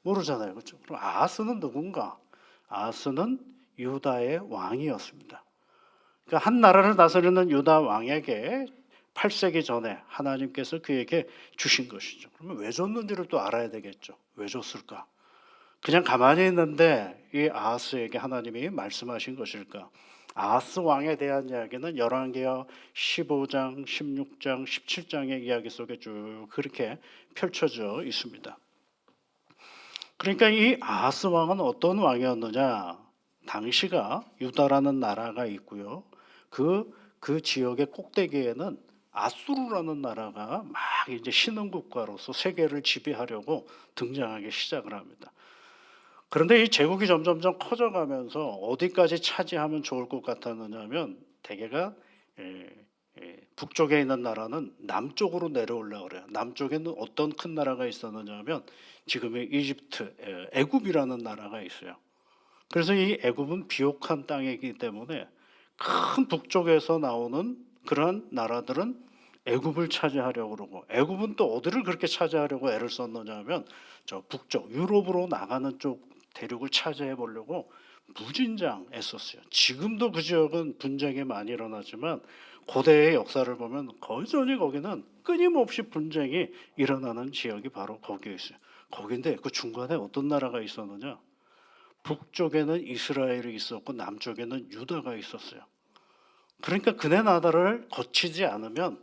모르잖아요. 그렇죠? 그럼 아하스는 누군가? 아하스는 유다의 왕이었습니다. 그러니까 한 나라를 다스리는 유다 왕에게 8세기 전에 하나님께서 그에게 주신 것이죠. 그러면 왜 줬는지를 또 알아야 되겠죠. 왜 줬을까? 그냥 가만히 있는데 이 아하스에게 하나님이 말씀하신 것일까? 아하스 왕에 대한 이야기는 열왕기하 15장, 16장, 17장의 이야기 속에 쭉 그렇게 펼쳐져 있습니다. 그러니까 이 아하스 왕은 어떤 왕이었느냐? 당시가 유다라는 나라가 있고요. 그 지역의 꼭대기에는 아수르라는 나라가 막 이제 신흥국가로서 세계를 지배하려고 등장하기 시작을 합니다. 그런데 이 제국이 점점점 커져가면서 어디까지 차지하면 좋을 것 같았느냐면 대개가 북쪽에 있는 나라는 남쪽으로 내려오려고 그래요. 남쪽에는 어떤 큰 나라가 있었느냐면 지금의 이집트, 애굽이라는 나라가 있어요. 그래서 이 애굽은 비옥한 땅이기 때문에 큰 북쪽에서 나오는 그러한 나라들은 애굽을 차지하려고 그러고, 애굽은 또 어디를 그렇게 차지하려고 애를 썼느냐면 저 북쪽 유럽으로 나가는 쪽 대륙을 차지해 보려고 무진장 애썼어요. 지금도 그 지역은 분쟁이 많이 일어나지만 고대의 역사를 보면 거전히 거기는 끊임없이 분쟁이 일어나는 지역이 바로 거기에 있어요. 거긴데 그 중간에 어떤 나라가 있었느냐? 북쪽에는 이스라엘이 있었고 남쪽에는 유다가 있었어요. 그러니까 그네 나라를 거치지 않으면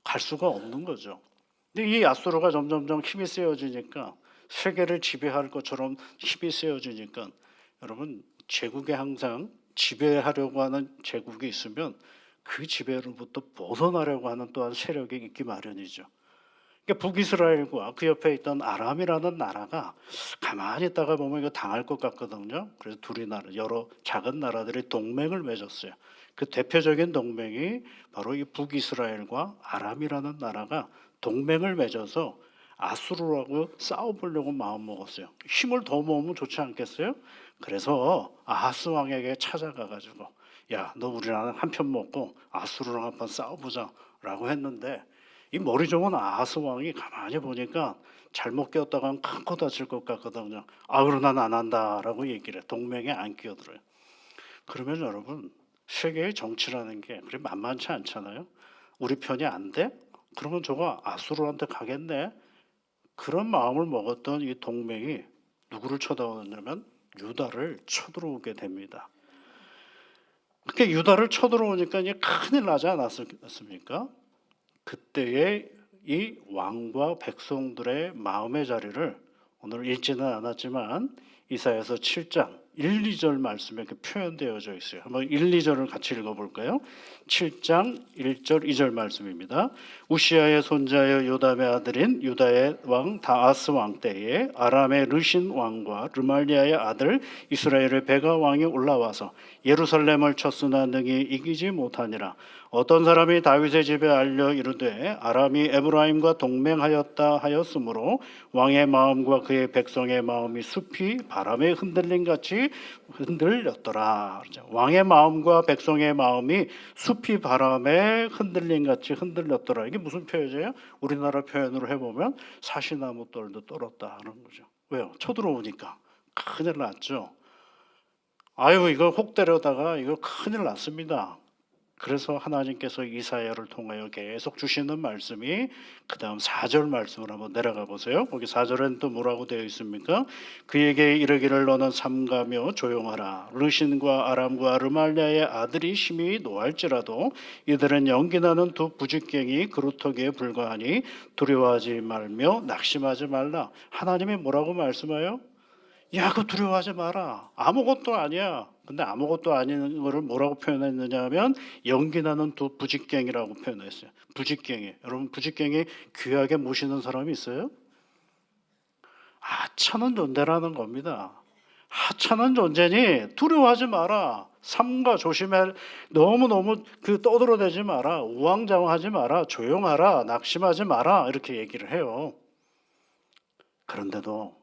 갈 수가 없는 거죠. 근데 이 아수르가 점점점 힘이 세워지니까 세계를 지배할 것처럼 힘이 세워지니까 여러분 제국에 항상 지배하려고 하는 제국이 있으면 그 지배로부터 벗어나려고 하는 또한 세력이 있기 마련이죠. 그러니까 북이스라엘과 그 옆에 있던 아람이라는 나라가 가만히 있다가 보면 이거 당할 것 같거든요. 그래서 둘이 나라 여러 작은 나라들이 동맹을 맺었어요. 그 대표적인 동맹이 바로 이 북이스라엘과 아람이라는 나라가 동맹을 맺어서 아수르라고 싸워보려고 마음먹었어요. 힘을 더 모으면 좋지 않겠어요? 그래서 아하스 왕에게 찾아가가지고 야, 너 우리랑 한편 먹고 아수르랑 한번 싸워보자라고 했는데 이 머리 좋은 아하스 왕이 가만히 보니까 잘못 끼었다가는 큰 코 다칠 것 같거든요. 아, 그럼 난 안 한다라고 얘기를 해. 동맹에 안 끼어들어요. 그러면 여러분 세계의 정치라는 게 그리 만만치 않잖아요. 우리 편이 안 돼? 그러면 저거 아수르한테 가겠네. 그런 마음을 먹었던 이 동맹이 누구를 쳐다보냐면 유다를 쳐들어오게 됩니다. 그렇게 유다를 쳐들어오니까 이제 큰일 나지 않았습니까? 그때의 이 왕과 백성들의 마음의 자리를 오늘 읽지는 않았지만 이사야서 7장 1, 2절 말씀에 이렇게 표현되어져 있어요. 한번 1, 2절을 같이 읽어볼까요? 7장 1절 2절 말씀입니다. 우시아의 손자여 요담의 아들인 유다의 왕 다아스 왕 때에 아람의 르신 왕과 르말리아의 아들 이스라엘의 베가 왕이 올라와서 예루살렘을 쳤으나 능히 이기지 못하니라. 어떤 사람이 다윗의 집에 알려 이르되 아람이 에브라임과 동맹하였다 하였으므로 왕의 마음과 그의 백성의 마음이 숲이 바람에 흔들림 같이 흔들렸더라. 왕의 마음과 백성의 마음이 숲이 바람에 흔들림 같이 흔들렸더라. 이게 무슨 표현이에요? 우리나라 표현으로 해보면 사시나무 똘도 떨었다 하는 거죠. 왜요? 쳐들어오니까 큰일 났죠. 아유, 이거 혹 때려다가 이거 큰일 났습니다. 그래서 하나님께서 이사야를 통하여 계속 주시는 말씀이 그 다음 4절 말씀을 한번 내려가 보세요. 거기 4절엔 또 뭐라고 되어 있습니까? 그에게 이르기를 너는 삼가며 조용하라. 르신과 아람과 르말리아의 아들이 심히 노할지라도 이들은 연기나는 두 부직갱이 그루터기에 불과하니 두려워하지 말며 낙심하지 말라. 하나님이 뭐라고 말씀해요? 야, 그거 두려워하지 마라. 아무것도 아니야. 근데 아무것도 아닌 거를 뭐라고 표현했느냐 하면 연기나는 두 부직갱이라고 표현했어요. 부직갱이. 여러분 부직갱이 귀하게 모시는 사람이 있어요? 하찮은 존재라는 겁니다. 하찮은 존재니 두려워하지 마라. 삼가 조심해. 너무너무 떠들어대지 마라. 우왕좌왕하지 마라. 조용하라. 낙심하지 마라. 이렇게 얘기를 해요. 그런데도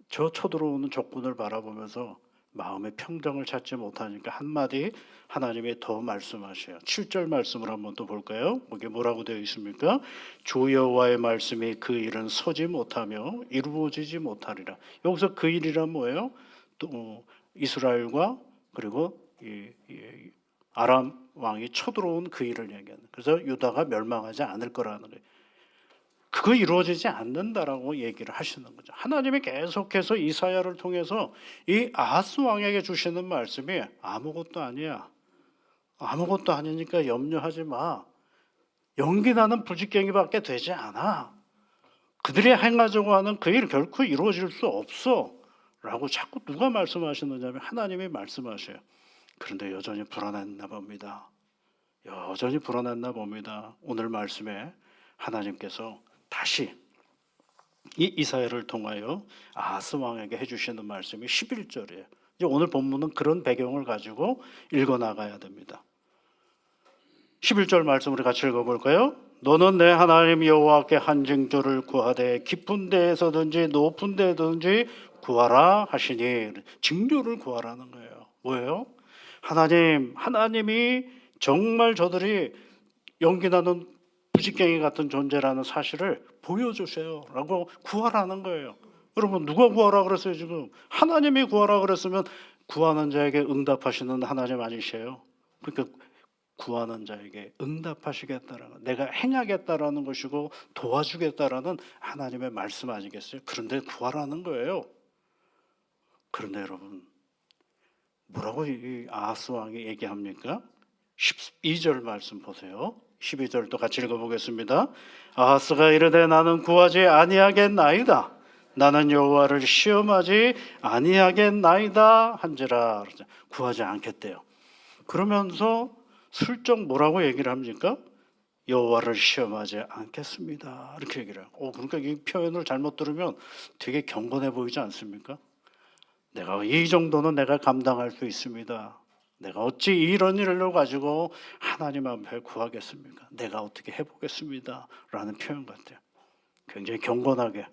저 쳐들어오는 적군을 바라보면서 마음의 평정을 찾지 못하니까 한마디 하나님이 더 말씀하셔요. 7절 말씀을 한번 또 볼까요? 거기 뭐라고 되어 있습니까? 주 여호와의 말씀이 그 일은 서지 못하며 이루어지지 못하리라. 여기서 그 일이란 뭐예요? 또 이스라엘과 그리고 아람 왕이 쳐들어온 그 일을 얘기하는. 그래서 유다가 멸망하지 않을 거라는 거예요. 그거 이루어지지 않는다라고 얘기를 하시는 거죠. 하나님이 계속해서 이사야를 통해서 이 아하스 왕에게 주시는 말씀이 아무것도 아니야. 아무것도 아니니까 염려하지 마. 연기 나는 부직갱이밖에 되지 않아. 그들이 행하자고 하는 그 일 결코 이루어질 수 없어. 라고 자꾸 누가 말씀하시느냐면 하나님이 말씀하셔요. 그런데 여전히 불안했나 봅니다. 여전히 불안했나 봅니다. 오늘 말씀에 하나님께서 다시 이 이사야를 통하여 아하스 왕에게 해주시는 말씀이 11절이에요. 이제 오늘 본문은 그런 배경을 가지고 읽어 나가야 됩니다. 11절 말씀 우리 같이 읽어볼까요? 너는 내 하나님 여호와께 한 징조를 구하되 깊은 데에서든지 높은 데든지 구하라 하시니, 징조를 구하라는 거예요. 뭐예요? 하나님이 정말 저들이 연기나는 부직갱이 같은 존재라는 사실을 보여주세요 라고 구하라는 거예요. 여러분, 누가 구하라 그랬어요? 지금 하나님이 구하라 그랬으면 구하는 자에게 응답하시는 하나님 아니세요? 그러니까 구하는 자에게 응답하시겠다라는, 내가 행하겠다라는 것이고 도와주겠다라는 하나님의 말씀 아니겠어요? 그런데 구하라는 거예요. 그런데 여러분, 뭐라고 이 아하스 왕이 얘기합니까? 12절 말씀 보세요. 12절도 같이 읽어보겠습니다. 아하스가 이르되 나는 구하지 아니하겠나이다. 나는 여호와를 시험하지 아니하겠나이다 한지라. 구하지 않겠대요. 그러면서 슬쩍 뭐라고 얘기를 합니까? 여호와를 시험하지 않겠습니다. 이렇게 얘기를 해요. 그러니까 이 표현을 잘못 들으면 되게 경건해 보이지 않습니까? 내가 이 정도는 내가 감당할 수 있습니다. 내가 어찌 이런 일을 가지고 하나님 앞에 구하겠습니까? 내가 어떻게 해보겠습니다. 라는 표현 같아요. 굉장히 경건하게,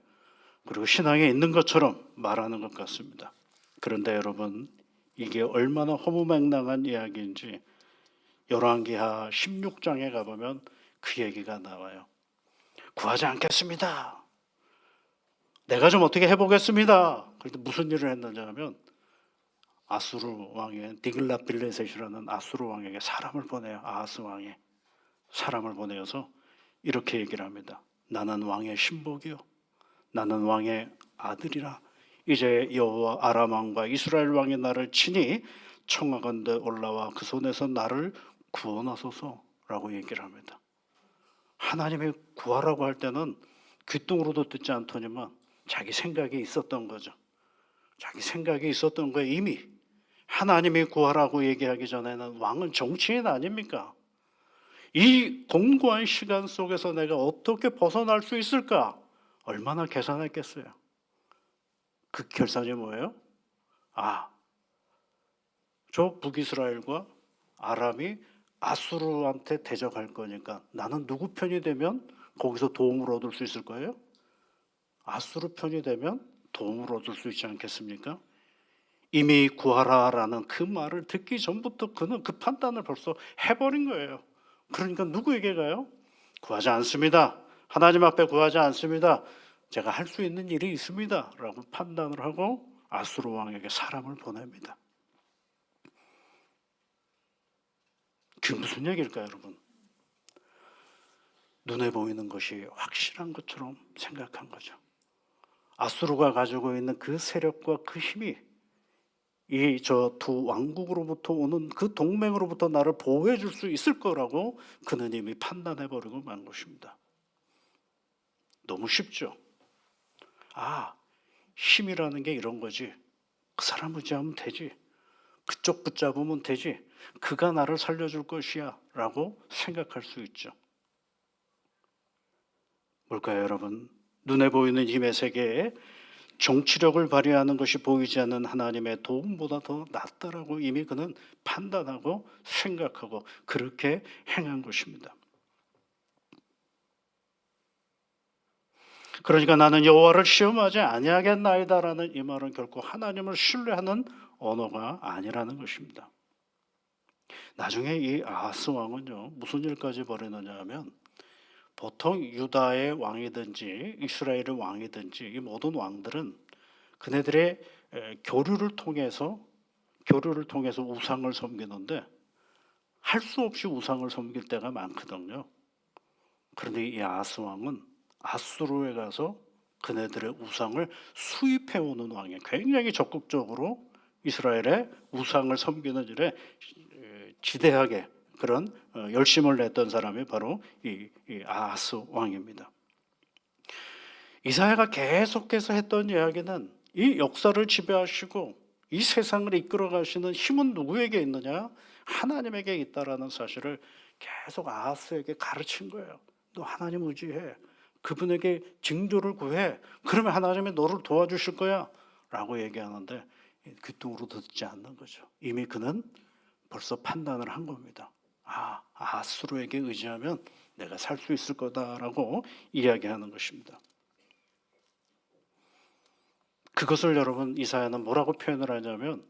그리고 신앙에 있는 것처럼 말하는 것 같습니다. 그런데 여러분, 이게 얼마나 허무맹랑한 이야기인지 열왕기하 16장에 가보면 그 얘기가 나와요. 구하지 않겠습니다. 내가 좀 어떻게 해보겠습니다. 그런데 무슨 일을 했느냐 하면 아수르 왕의 디글랏빌레셋이라는 아수르 왕에게 사람을 보내요. 아하스 왕이 사람을 보내어서 이렇게 얘기를 합니다. 나는 왕의 신복이요, 나는 왕의 아들이라. 이제 여호와 아람 왕과 이스라엘 왕이 나를 친히 청하건대 올라와 그 손에서 나를 구원하소서라고 얘기를 합니다. 하나님이 구하라고 할 때는 귀뚱으로도 듣지 않더니만 자기 생각이 있었던 거죠. 자기 생각이 있었던 거예요. 이미 하나님이 구하라고 얘기하기 전에는 왕은 정치인 아닙니까? 이 공고한 시간 속에서 내가 어떻게 벗어날 수 있을까? 얼마나 계산했겠어요. 그 결산이 뭐예요? 저 북이스라엘과 아람이 아수르한테 대적할 거니까 나는 누구 편이 되면 거기서 도움을 얻을 수 있을 거예요? 아수르 편이 되면 도움을 얻을 수 있지 않겠습니까? 이미 구하라라는 그 말을 듣기 전부터 그는 그 판단을 벌써 해버린 거예요. 그러니까 누구에게 가요? 구하지 않습니다. 하나님 앞에 구하지 않습니다. 제가 할 수 있는 일이 있습니다. 라고 판단을 하고 아수르 왕에게 사람을 보냅니다. 그게 무슨 얘기일까요, 여러분? 눈에 보이는 것이 확실한 것처럼 생각한 거죠. 아수르가 가지고 있는 그 세력과 그 힘이 이 저 두 왕국으로부터 오는 그 동맹으로부터 나를 보호해 줄 수 있을 거라고 그는 이미 판단해버리고 만 것입니다. 너무 쉽죠? 힘이라는 게 이런 거지. 그 사람 의지하면 되지. 그쪽 붙잡으면 되지. 그가 나를 살려줄 것이야 라고 생각할 수 있죠. 뭘까요, 여러분? 눈에 보이는 힘의 세계에 정치력을 발휘하는 것이 보이지 않는 하나님의 도움보다 더 낫다라고 이미 그는 판단하고 생각하고 그렇게 행한 것입니다. 그러니까 나는 여호와를 시험하지 아니하겠나이다라는 이 말은 결코 하나님을 신뢰하는 언어가 아니라는 것입니다. 나중에 이 아하스 왕은요, 무슨 일까지 벌이느냐 하면 보통 유다의 왕이든지 이스라엘의 왕이든지 이 모든 왕들은 그네들의 교류를 통해서 우상을 섬기는데 할 수 없이 우상을 섬길 때가 많거든요. 그런데 이 아하스 왕은 아수르에 가서 그네들의 우상을 수입해 오는 왕이 굉장히 적극적으로 이스라엘의 우상을 섬기는 일에 지대하게 그런 열심을 냈던 사람이 바로 이 아하스 왕입니다. 이사야가 계속해서 했던 이야기는 이 역사를 지배하시고 이 세상을 이끌어 가시는 힘은 누구에게 있느냐? 하나님에게 있다라는 사실을 계속 아하스에게 가르친 거예요. 너 하나님 의지해. 그분에게 징조를 구해. 그러면 하나님이 너를 도와주실 거야. 라고 얘기하는데 귀뚱으로 듣지 않는 거죠. 이미 그는 벌써 판단을 한 겁니다. 아하스로에게 의지하면 내가 살 수 있을 거다라고 이야기하는 것입니다. 그것을 여러분 이사야는 뭐라고 표현을 하냐면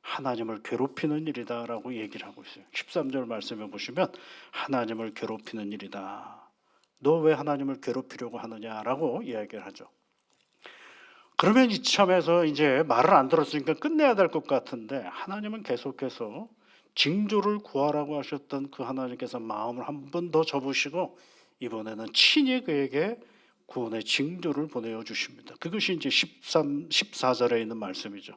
하나님을 괴롭히는 일이다라고 얘기를 하고 있어요. 13절 말씀해 보시면 하나님을 괴롭히는 일이다. 너 왜 하나님을 괴롭히려고 하느냐라고 이야기를 하죠. 그러면 이참에서 이제 말을 안 들었으니까 끝내야 될 것 같은데 하나님은 계속해서 징조를 구하라고 하셨던 그 하나님께서 마음을 한 번 더 접으시고 이번에는 친히 그에게 구원의 징조를 보내어 주십니다. 그것이 이제 14절에 있는 말씀이죠.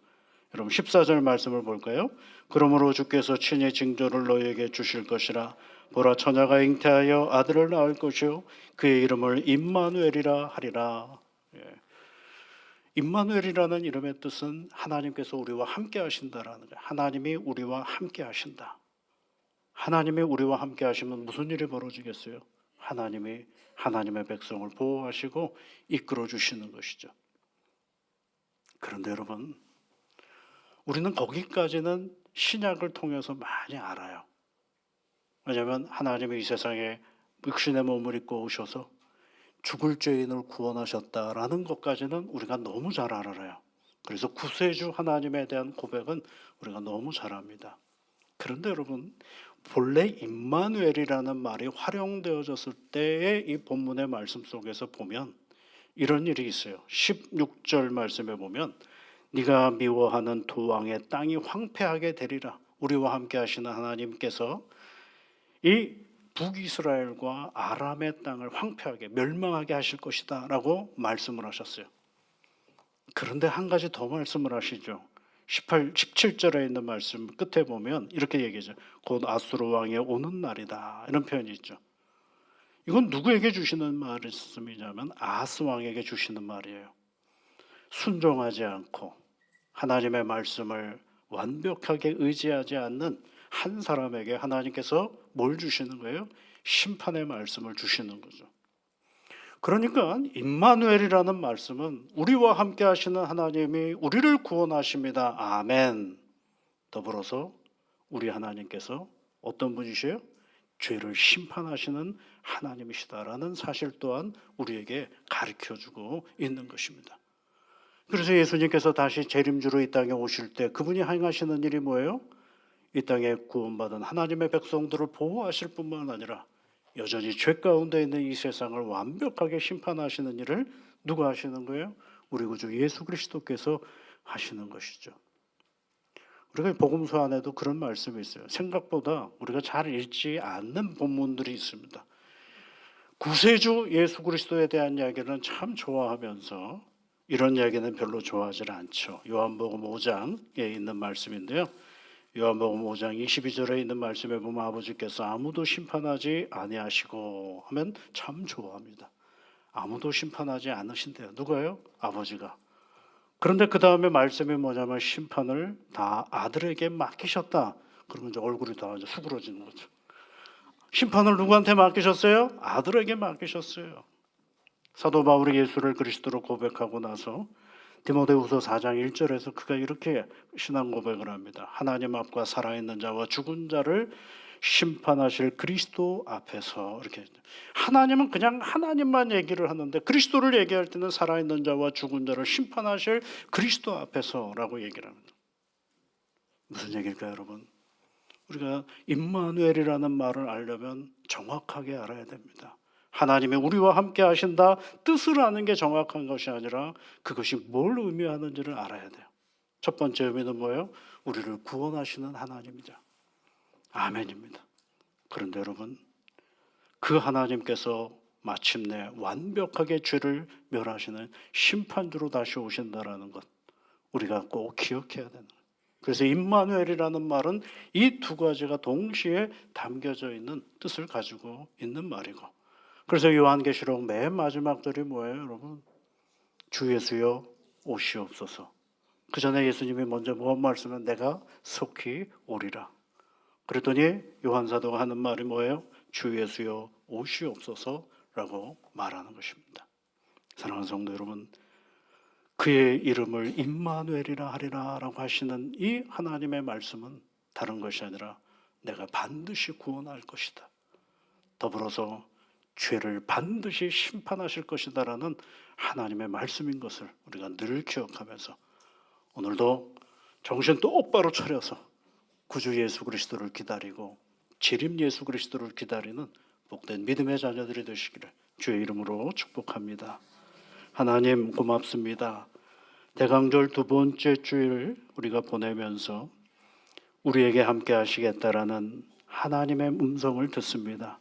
여러분 14절 말씀을 볼까요? 그러므로 주께서 친히 징조를 너희에게 주실 것이라. 보라 처녀가 잉태하여 아들을 낳을 것이요 그의 이름을 임마누엘이라 하리라. 임마누엘이라는 이름의 뜻은 하나님께서 우리와 함께 하신다라는 거예요. 하나님이 우리와 함께 하신다. 하나님이 우리와 함께 하시면 무슨 일이 벌어지겠어요? 하나님이 하나님의 백성을 보호하시고 이끌어 주시는 것이죠. 그런데 여러분, 우리는 거기까지는 신약을 통해서 많이 알아요. 왜냐하면 하나님이 이 세상에 육신의 몸을 입고 오셔서 죽을 죄인을 구원하셨다라는 것까지는 우리가 너무 잘 알아요. 그래서 구세주 하나님에 대한 고백은 우리가 너무 잘 압니다. 그런데 여러분, 본래 임마누엘이라는 말이 활용되어졌을 때의 이 본문의 말씀 속에서 보면 이런 일이 있어요. 16절 말씀에 보면 네가 미워하는 두 왕의 땅이 황폐하게 되리라. 우리와 함께 하시는 하나님께서 이 북이스라엘과 아람의 땅을 황폐하게 멸망하게 하실 것이다 라고 말씀을 하셨어요. 그런데 한 가지 더 말씀을 하시죠. 17절에 있는 말씀 끝에 보면 이렇게 얘기하죠. 곧 아수르 왕이 오는 날이다. 이런 표현이 있죠. 이건 누구에게 주시는 말씀이냐면 아하스 왕에게 주시는 말이에요. 순종하지 않고 하나님의 말씀을 완벽하게 의지하지 않는 한 사람에게 하나님께서 뭘 주시는 거예요? 심판의 말씀을 주시는 거죠. 그러니까 임마누엘이라는 말씀은 우리와 함께 하시는 하나님이 우리를 구원하십니다. 아멘. 더불어서 우리 하나님께서 어떤 분이세요? 죄를 심판하시는 하나님이시다라는 사실 또한 우리에게 가르쳐주고 있는 것입니다. 그래서 예수님께서 다시 재림주로 이 땅에 오실 때 그분이 행하시는 일이 뭐예요? 이 땅에 구원받은 하나님의 백성들을 보호하실 뿐만 아니라 여전히 죄 가운데 있는 이 세상을 완벽하게 심판하시는 일을 누가 하시는 거예요? 우리 구주 예수 그리스도께서 하시는 것이죠. 우리가 복음서 안에도 그런 말씀이 있어요. 생각보다 우리가 잘 읽지 않는 본문들이 있습니다. 구세주 예수 그리스도에 대한 이야기는 참 좋아하면서 이런 이야기는 별로 좋아하지 않죠. 요한복음 5장에 있는 말씀인데요. 요한복음 5장 22절에 있는 말씀에 보면 아버지께서 아무도 심판하지 아니하시고 하면 참 좋아합니다. 아무도 심판하지 않으신대요. 누가요? 아버지가. 그런데 그 다음에 말씀이 뭐냐면 심판을 다 아들에게 맡기셨다. 그러면 이제 얼굴이 다 이제 수그러지는 거죠. 심판을 누구한테 맡기셨어요? 아들에게 맡기셨어요. 사도 바울이 예수를 그리스도로 고백하고 나서 디모데후서 4장 1절에서 그가 이렇게 신앙 고백을 합니다. 하나님 앞과 살아있는 자와 죽은 자를 심판하실 그리스도 앞에서 이렇게 하나님은 그냥 하나님만 얘기를 하는데 그리스도를 얘기할 때는 살아있는 자와 죽은 자를 심판하실 그리스도 앞에서라고 얘기를 합니다. 무슨 얘기일까요, 여러분? 우리가 임마누엘이라는 말을 알려면 정확하게 알아야 됩니다. 하나님이 우리와 함께 하신다 뜻을 아는 게 정확한 것이 아니라 그것이 뭘 의미하는지를 알아야 돼요. 첫 번째 의미는 뭐예요? 우리를 구원하시는 하나님이죠. 아멘입니다. 그런데 여러분, 그 하나님께서 마침내 완벽하게 죄를 멸하시는 심판주로 다시 오신다라는 것 우리가 꼭 기억해야 되는 거예요. 그래서 임마누엘이라는 말은 이 두 가지가 동시에 담겨져 있는 뜻을 가지고 있는 말이고, 그래서 요한계시록 맨 마지막 절이 뭐예요, 여러분? 주 예수여 오시옵소서. 그 전에 예수님이 먼저 무슨 말씀은 내가 속히 오리라. 그랬더니 요한사도가 하는 말이 뭐예요? 주 예수여 오시옵소서라고 말하는 것입니다. 사랑하는 성도 여러분, 그의 이름을 임마누엘이라 하리라라고 하시는 이 하나님의 말씀은 다른 것이 아니라 내가 반드시 구원할 것이다, 더불어서 죄를 반드시 심판하실 것이다라는 하나님의 말씀인 것을 우리가 늘 기억하면서 오늘도 정신 똑바로 차려서 구주 예수 그리스도를 기다리고 재림 예수 그리스도를 기다리는 복된 믿음의 자녀들이 되시기를 주의 이름으로 축복합니다. 하나님 고맙습니다. 대강절 두 번째 주일 우리가 보내면서 우리에게 함께 하시겠다라는 하나님의 음성을 듣습니다.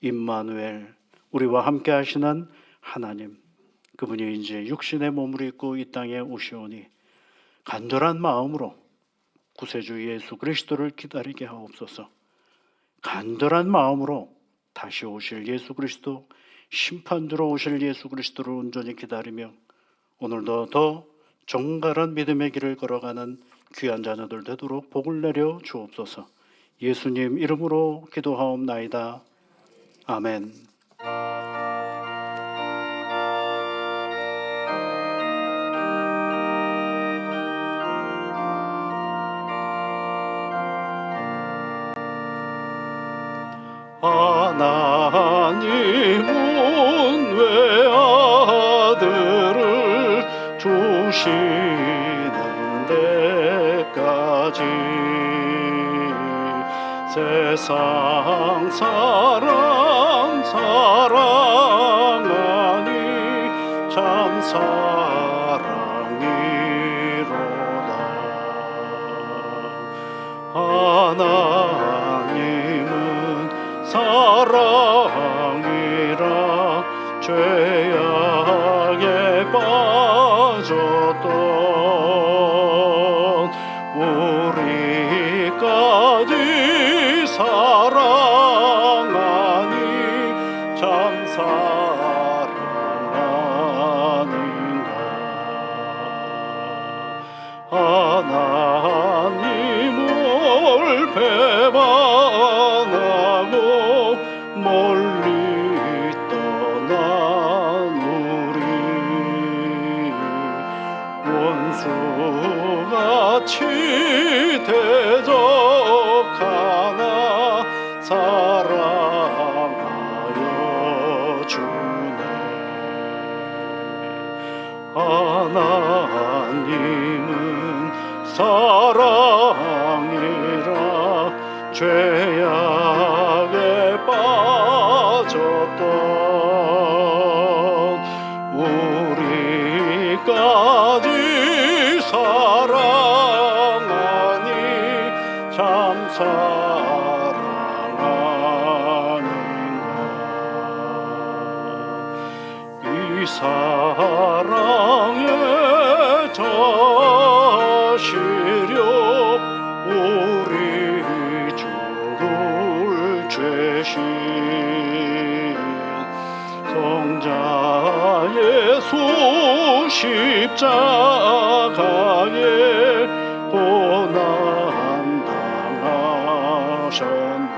임마누엘, 우리와 함께 하시는 하나님, 그분이 이제 육신의 몸을 입고 이 땅에 오시오니 간절한 마음으로 구세주 예수 그리스도를 기다리게 하옵소서. 간절한 마음으로 다시 오실 예수 그리스도, 심판주로 오실 예수 그리스도를 온전히 기다리며 오늘도 더 정갈한 믿음의 길을 걸어가는 귀한 자녀들 되도록 복을 내려 주옵소서. 예수님 이름으로 기도하옵나이다. 아멘. 하나님은 외아들을 주시는 데까지 세상 사람 사랑하니 참 사랑이로다. 하나님은 사랑이라 죄악에 빠졌던 우리까지 사랑하니 참 사랑하는가. 하나님을 배반하고 멀리 떠난 우리 원수같이 대적하나 사랑하여 주네. 하나님은 사랑이라 죄악에 빠졌던 우리까지 사랑하니 참 사랑하는가. 이 사랑에 자시려 우리 주를 죄신 성자 예수 십자가에 고난 당하셨네.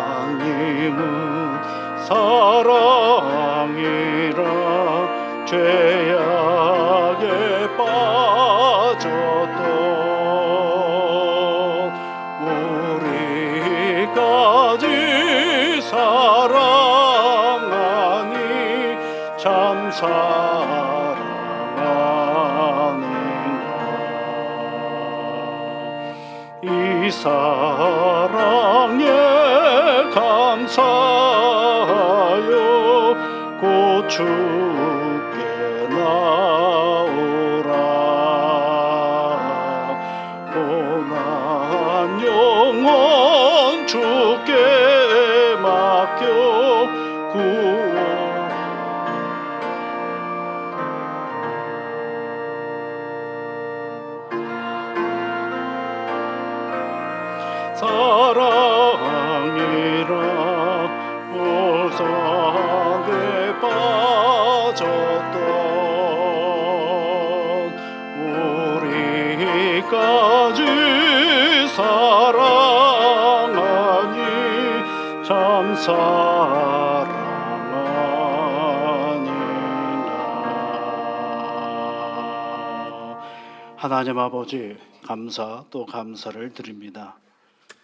하나님은 사랑이라 죄악에 빠졌던 우리까지 사랑하니 참 사랑하는가. 이 사랑에 감사하여 곧 주께 나오라. 고난 영원 주께 사랑이라 우상에 빠졌던 우리까지 사랑하니 참 사랑 아닌가. 하나님 아버지, 감사 또 감사를 드립니다.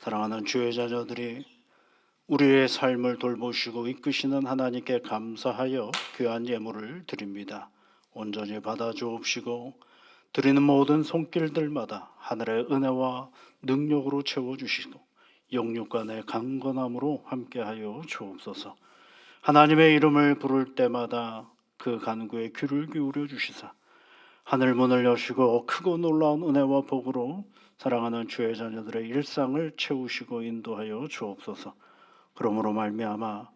사랑하는 주의 자녀들이 우리의 삶을 돌보시고 이끄시는 하나님께 감사하여 귀한 예물을 드립니다. 온전히 받아 주옵시고 드리는 모든 손길들마다 하늘의 은혜와 능력으로 채워주시고 영육간의 강건함으로 함께하여 주옵소서. 하나님의 이름을 부를 때마다 그 간구에 귀를 기울여 주시사 하늘문을 여시고 크고 놀라운 은혜와 복으로 사랑하는 주의 자녀들의 일상을 채우시고 인도하여 주옵소서. 그러므로 말미암아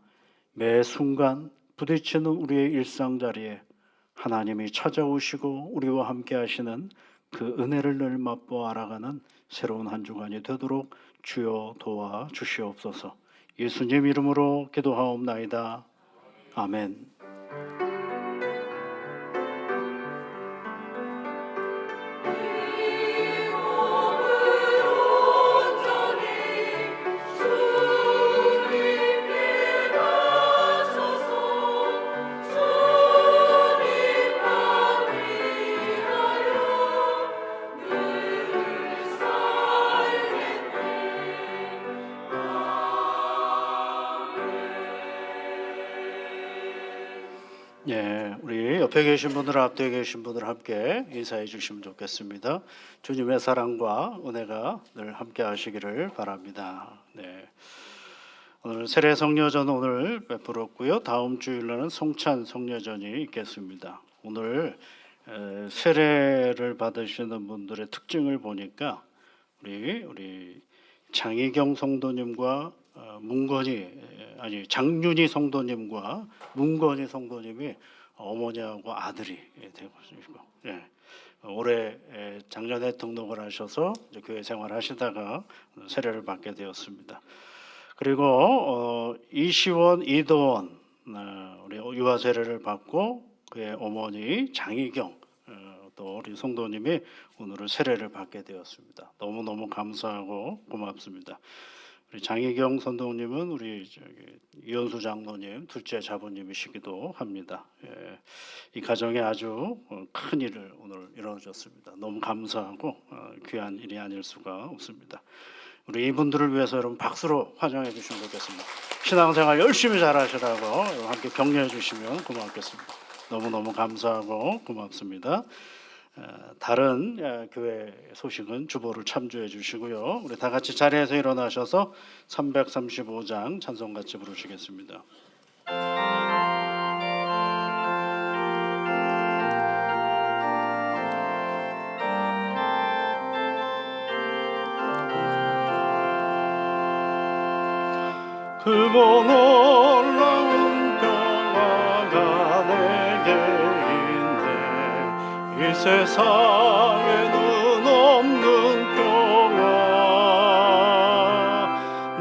매 순간 부딪히는 우리의 일상 자리에 하나님이 찾아오시고 우리와 함께 하시는 그 은혜를 늘 맛보아 알아가는 새로운 한 주간이 되도록 주여 도와 주시옵소서. 예수님 이름으로 기도하옵나이다. 아멘. 예, 우리 옆에 계신 분들, 앞뒤에 계신 분들 함께 인사해 주시면 좋겠습니다. 주님의 사랑과 은혜가 늘 함께 하시기를 바랍니다. 네. 오늘 세례 성녀전 오늘 베풀었고요. 다음 주일날은 성찬 성녀전이 있겠습니다. 오늘 세례를 받으시는 분들의 특징을 보니까 우리 장희경 성도님과 장윤희 성도님과 문건희 성도님이 어머니하고 아들이 되고 있고, 예. 올해 작년에 등록을 하셔서 이제 교회 생활하시다가 세례를 받게 되었습니다. 그리고 이시원, 이도원 우리 유아 세례를 받고 그의 어머니 장희경 또 우리 성도님이 오늘은 세례를 받게 되었습니다. 너무너무 감사하고 고맙습니다. 우리 장희경 선동님은 우리 이현수 장로님 둘째 자부님이시기도 합니다. 예, 이 가정에 아주 큰 일을 오늘 이루어졌습니다. 너무 감사하고 귀한 일이 아닐 수가 없습니다. 우리 이분들을 위해서 여러분 박수로 환영해 주시면 좋겠습니다. 신앙생활 열심히 잘하시라고 함께 격려해 주시면 고맙겠습니다. 너무너무 감사하고 고맙습니다. 다른 교회 소식은 주보를 참조해 주시고요. 우리 다 같이 자리에서 일어나셔서 335장 찬송 같이 부르시겠습니다. 크고 놀라운 평화가 내게 있네. 이 세상에는 없는 평화.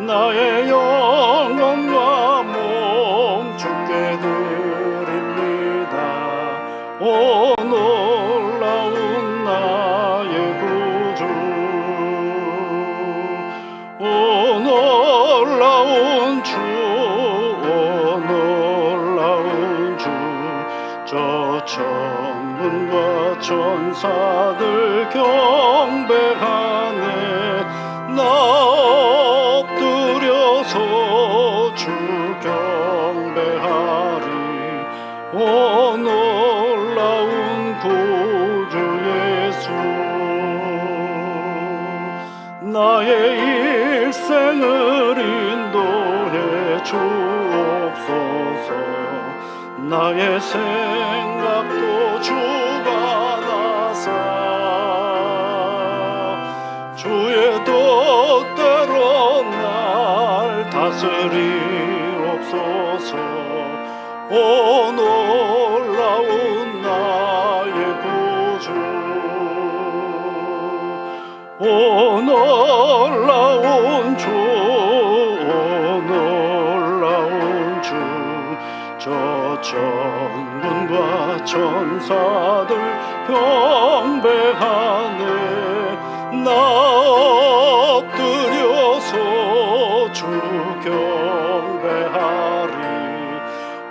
나의 영혼과 몸 주께 드립니다. 오 놀라운 나의 구주. 오 놀라운 주, 오 놀라운 주. 저 천군과 천사들 경배하네. 나 엎드려서 주 경배하리. 오 놀라운 구주 예수. 나의 일생을 인도해 주옵소서. 나의 생각도 주가 나사 주의 뜻대로 날 다스리옵소서. 오 놀라운 나의 구주. 오 놀라운 주, 오 놀라운 주, 저 천군과 천사들 경배하네. 나 엎드려서 주 경배하리.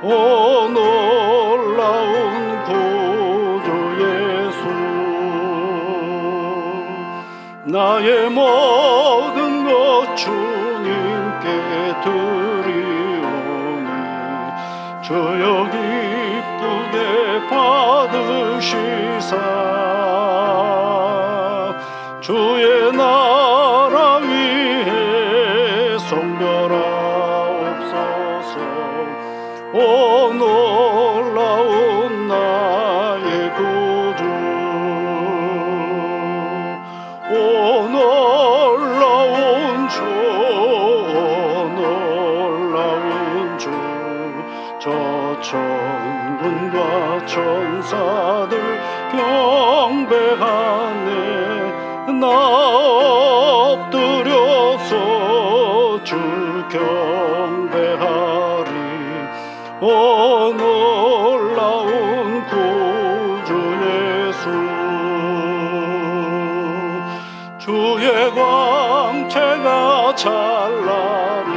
오 놀라운 구주 예수, 나의 모든 것 주님께 드리오니 주여 기쁘게 받으시사 주의 나라 위에 성별하옵소서. 오 놀라운 나의 구주, 오 놀라운 주, 오 놀라운 주, 저 천군과 천사들 경배하네. 나 엎드려서 주 경배하리. 오 놀라운 구주 예수, 주의 광채가 찬란히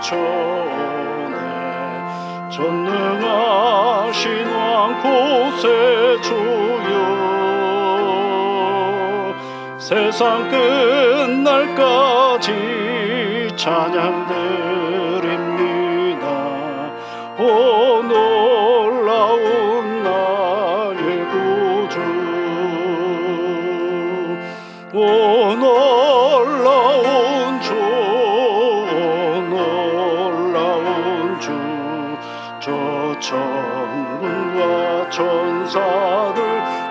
비춰오네. 전능하신 왕 곳의 주여, 세상 끝날까지 찬양 드립니다. 오 놀라운 나의 구주, 오 놀라운 주, 오 놀라운 주, 저 천군과 천사들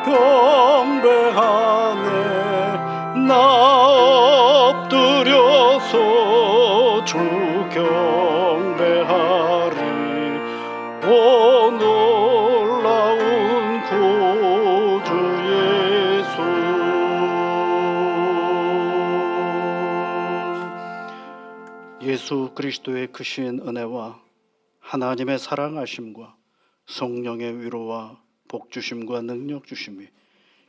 경배하네. 나 엎드려서 주 경배하리. 오 놀라운 구주 예수. 예수 그리스도의 크신 은혜와 하나님의 사랑하심과 성령의 위로와 복주심과 능력 주심이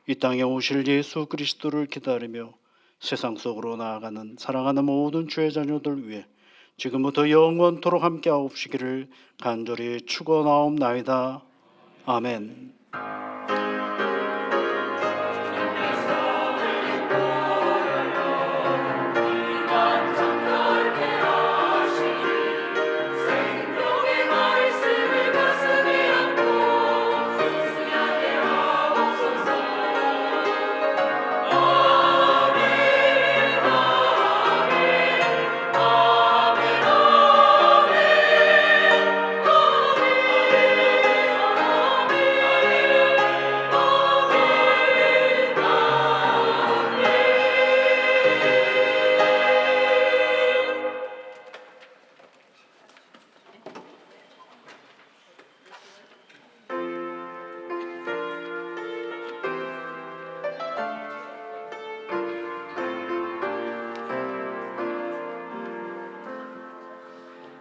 이 땅에 오실 예수 그리스도를 기다리며 세상 속으로 나아가는 사랑하는 모든 주의 자녀들 위해 지금부터 영원토록 함께 하옵시기를 간절히 축원하옵나이다. 아멘.